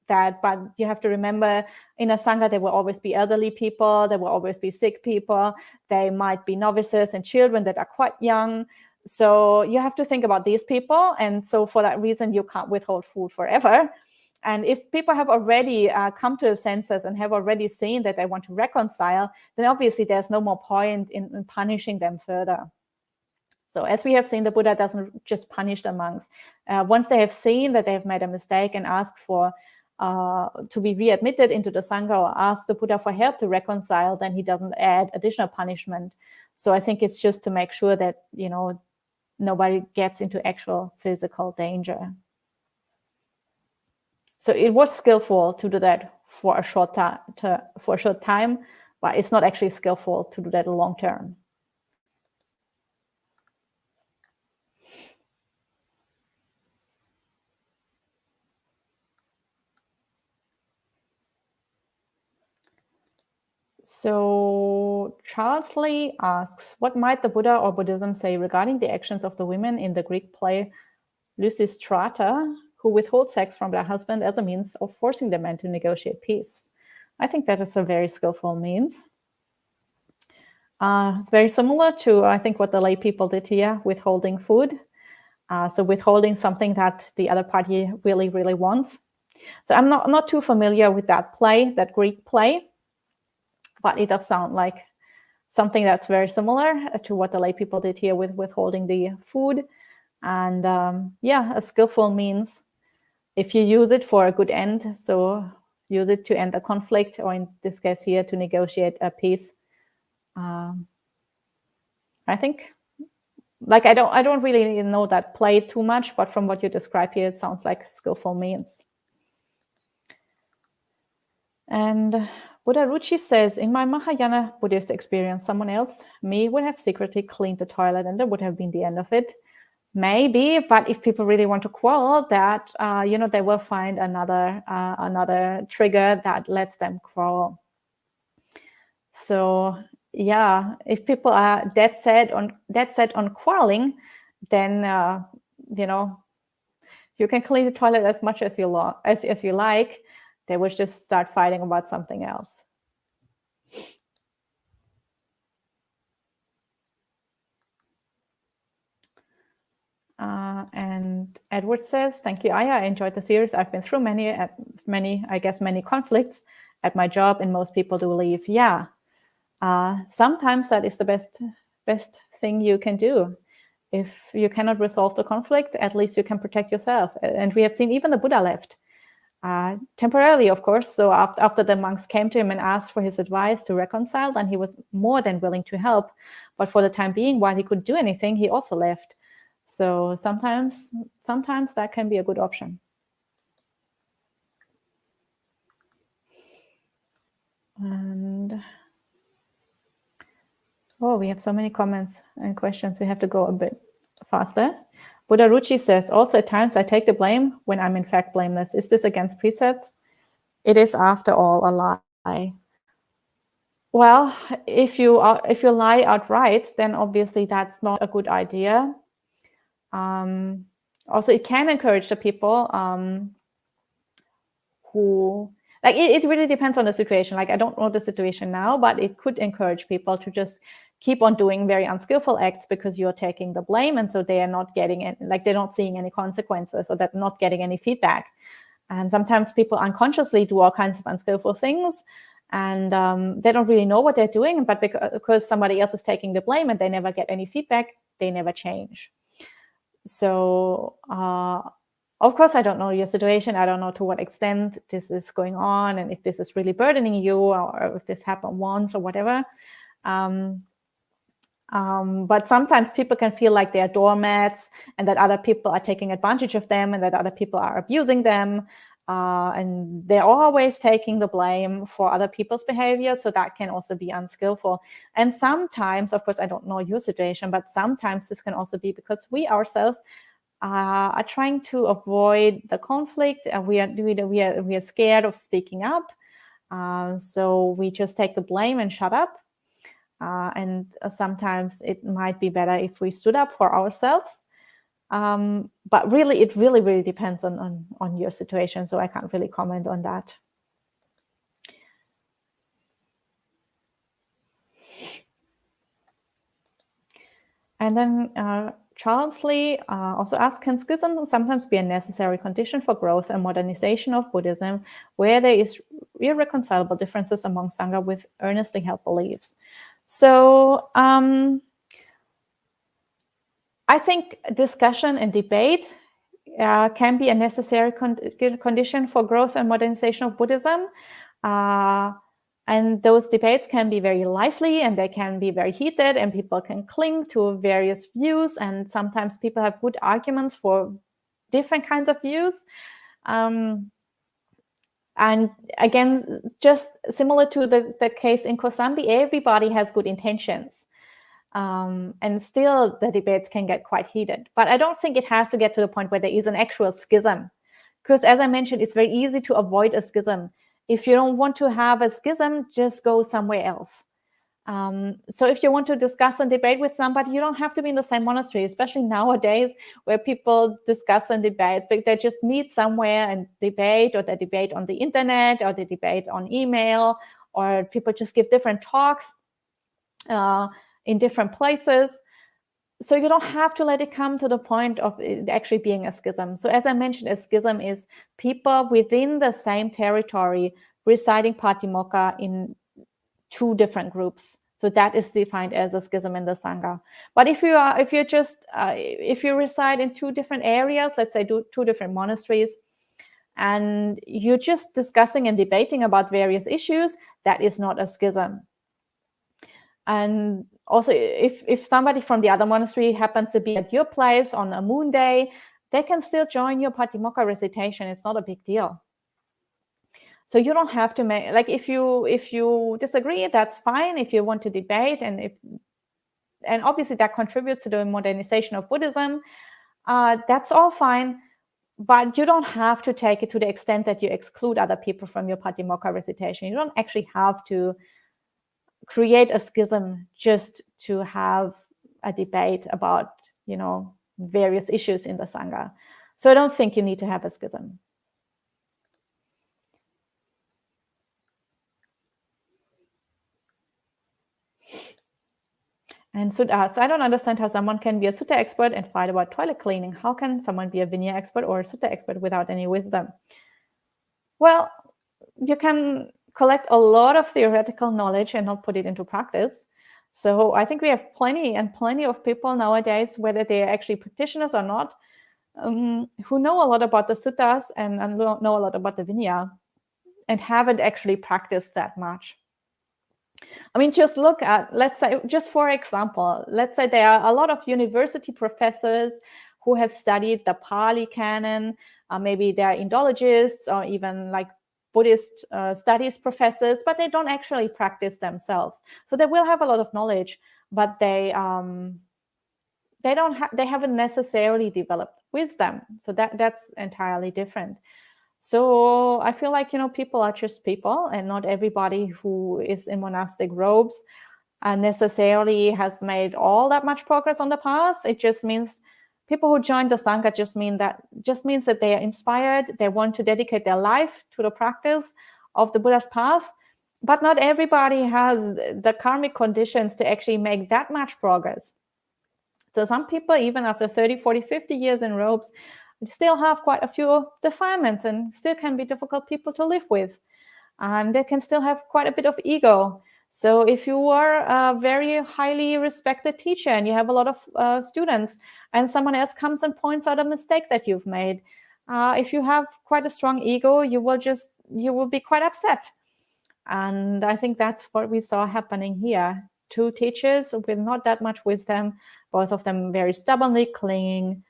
that, but you have to remember, in a Sangha, there will always be elderly people, there will always be sick people, they might be novices and children that are quite young. So you have to think about these people. And so for that reason, you can't withhold food forever. And if people have already come to their senses and have already seen that they want to reconcile, then obviously there's no more point in punishing them further. So as we have seen, the Buddha doesn't just punish the monks. Once they have seen that they have made a mistake and ask for to be readmitted into the Sangha or ask the Buddha for help to reconcile, then he doesn't add additional punishment. So I think it's just to make sure that, nobody gets into actual physical danger. So it was skillful to do that for a short time, but it's not actually skillful to do that long term. So Charles Lee asks, what might the Buddha or Buddhism say regarding the actions of the women in the Greek play Lysistrata, who withhold sex from their husband as a means of forcing the men to negotiate peace? I think that is a very skillful means. It's very similar to, I think, what the lay people did here, withholding food. So withholding something that the other party really, really wants. So I'm not too familiar with that play, that Greek play, but it does sound like something that's very similar to what the lay people did here with withholding the food. And a skillful means, if you use it for a good end, so use it to end a conflict, or in this case here, to negotiate a peace. I think, I don't really know that play too much, but from what you describe here, it sounds like skillful means. And Buddha Ruchi says, in my Mahayana Buddhist experience, someone else, me, would have secretly cleaned the toilet, and that would have been the end of it. Maybe, but if people really want to quarrel, that they will find another trigger that lets them quarrel. So yeah, if people are dead set on quarreling, then you can clean the toilet as much as you like. They will just start fighting about something else. And Edward says, thank you, Aya. I enjoyed the series. I've been through many conflicts at my job, and most people do leave. Yeah. Sometimes that is the best thing you can do. If you cannot resolve the conflict, at least you can protect yourself. And we have seen even the Buddha left. Temporarily, of course. So after the monks came to him and asked for his advice to reconcile, then he was more than willing to help. But for the time being, while he couldn't do anything, he also left. So sometimes that can be a good option. And we have so many comments and questions. We have to go a bit faster. Buddha Ruchi says, also at times I take the blame when I'm in fact blameless. Is this against precepts? It is, after all, a lie. Well, if you lie outright, then obviously that's not a good idea. Also, it can encourage the people who, like, it really depends on the situation. Like, I don't know the situation now, but it could encourage people to just keep on doing very unskillful acts because you're taking the blame, and so they are not getting it, like they're not seeing any consequences, or they're not getting any feedback. And sometimes people unconsciously do all kinds of unskillful things, and they don't really know what they're doing, but because somebody else is taking the blame and they never get any feedback, they never change. So of course, I don't know your situation. I don't know to what extent this is going on, and if this is really burdening you, or if this happened once or whatever. But sometimes people can feel like they're doormats, and that other people are taking advantage of them, and that other people are abusing them. And they're always taking the blame for other people's behavior. So that can also be unskillful. And sometimes, of course, I don't know your situation, but sometimes this can also be because we ourselves are trying to avoid the conflict, and we are scared of speaking up. So we just take the blame and shut up. And sometimes it might be better if we stood up for ourselves. But really, it really depends on your situation. So I can't really comment on that. And then Charles Lee also asked, can schism sometimes be a necessary condition for growth and modernization of Buddhism, where there is irreconcilable differences among Sangha with earnestly held beliefs? So I think discussion and debate can be a necessary condition for growth and modernization of Buddhism. And those debates can be very lively, and they can be very heated, and people can cling to various views. And sometimes people have good arguments for different kinds of views. And again, just similar to the case in Kosambi, everybody has good intentions. And still the debates can get quite heated. But I don't think it has to get to the point where there is an actual schism. Because as I mentioned, it's very easy to avoid a schism. If you don't want to have a schism, just go somewhere else. So if you want to discuss and debate with somebody, you don't have to be in the same monastery, especially nowadays where people discuss and debate, but they just meet somewhere and debate, or they debate on the internet, or they debate on email, or people just give different talks in different places. So you don't have to let it come to the point of it actually being a schism. So as I mentioned, a schism is people within the same territory reciting Patimokkha in two different groups. So that is defined as a schism in the Sangha. But if you reside in two different areas, let's say two different monasteries, and you're just discussing and debating about various issues, that is not a schism. And also, if somebody from the other monastery happens to be at your place on a moon day, they can still join your Patimokkha recitation. It's not a big deal. So you don't have to make, like, if you disagree, that's fine. If you want to debate, and obviously that contributes to the modernization of Buddhism, that's all fine. But you don't have to take it to the extent that you exclude other people from your Patimokkha recitation. You don't actually have to create a schism just to have a debate about, various issues in the Sangha. So I don't think you need to have a schism. And Sud asks, I don't understand how someone can be a sutta expert and fight about toilet cleaning. How can someone be a Vinaya expert or a sutta expert without any wisdom? Well, you can collect a lot of theoretical knowledge and not put it into practice. So I think we have plenty of people nowadays, whether they're actually practitioners or not, who know a lot about the suttas and know a lot about the Vinaya and haven't actually practiced that much. I mean, just look at, let's say, just for example, let's say there are a lot of university professors who have studied the Pali canon. Maybe they're Indologists, or even like Buddhist studies professors, but they don't actually practice themselves. So they will have a lot of knowledge, but they haven't necessarily developed wisdom. So that's entirely different. So I feel like, people are just people, and not everybody who is in monastic robes necessarily has made all that much progress on the path. It just means people who join the Sangha just means that they are inspired. They want to dedicate their life to the practice of the Buddha's path. But not everybody has the karmic conditions to actually make that much progress. So some people, even after 30, 40, 50 years in robes, still have quite a few defilements and still can be difficult people to live with. And they can still have quite a bit of ego. So if you are a very highly respected teacher and you have a lot of students, and someone else comes and points out a mistake that you've made, if you have quite a strong ego, you will be quite upset. And I think that's what we saw happening here. Two teachers with not that much wisdom, both of them very stubbornly clinging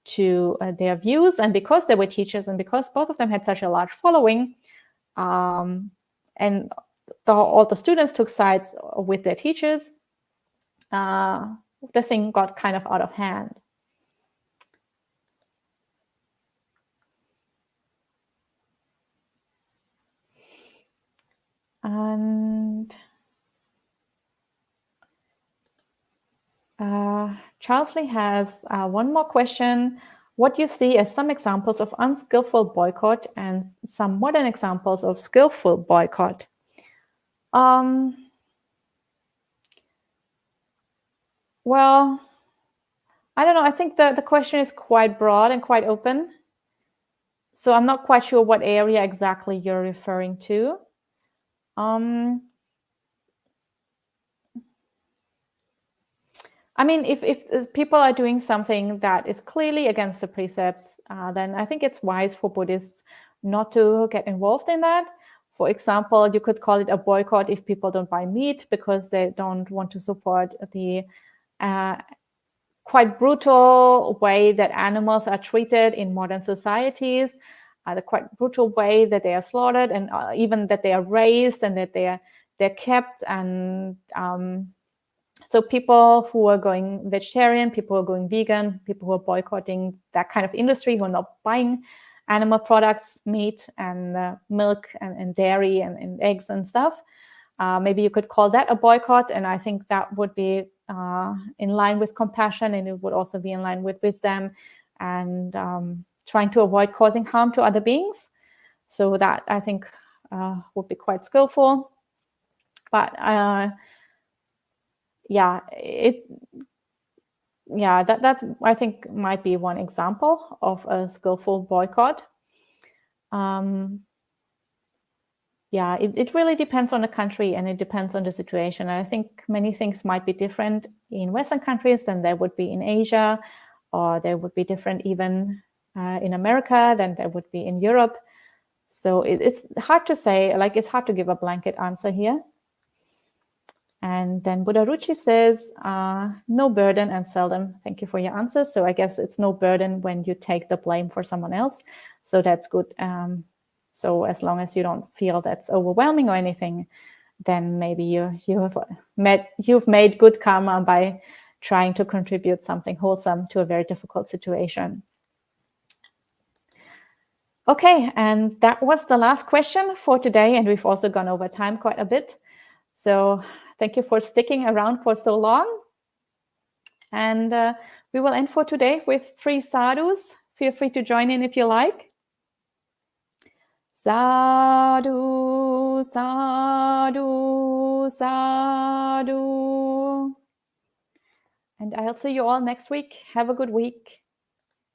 to their views. And because they were teachers and because both of them had such a large following, and all the students took sides with their teachers, the thing got kind of out of hand. And Charles Lee has one more question. What do you see as some examples of unskillful boycott and some modern examples of skillful boycott? Well, I don't know. I think the question is quite broad and quite open. So I'm not quite sure what area exactly you're referring to. I mean, if people are doing something that is clearly against the precepts, then I think it's wise for Buddhists not to get involved in that. For example, you could call it a boycott if people don't buy meat because they don't want to support the quite brutal way that animals are treated in modern societies, the quite brutal way that they are slaughtered, and even that they are raised and that they're kept. And so people who are going vegetarian, people who are going vegan, people who are boycotting that kind of industry, who are not buying animal products, meat and milk and dairy and eggs and stuff, maybe you could call that a boycott. And I think that would be in line with compassion, and it would also be in line with wisdom and trying to avoid causing harm to other beings. So that, I think, would be quite skillful. But that I think might be one example of a skillful boycott. It really depends on the country and it depends on the situation. I think many things might be different in Western countries than they would be in Asia, or they would be different even in America than they would be in Europe. So it's hard to say, like it's hard to give a blanket answer here. And then Buddha Ruchi says, no burden and seldom. Thank you for your answers. So I guess it's no burden when you take the blame for someone else. So that's good. So as long as you don't feel that's overwhelming or anything, then maybe you've made good karma by trying to contribute something wholesome to a very difficult situation. Okay, and that was the last question for today. And we've also gone over time quite a bit. So thank you for sticking around for so long. And we will end for today with 3 sadhus. Feel free to join in if you like. Sadhu, sadhu, sadhu. And I'll see you all next week. Have a good week.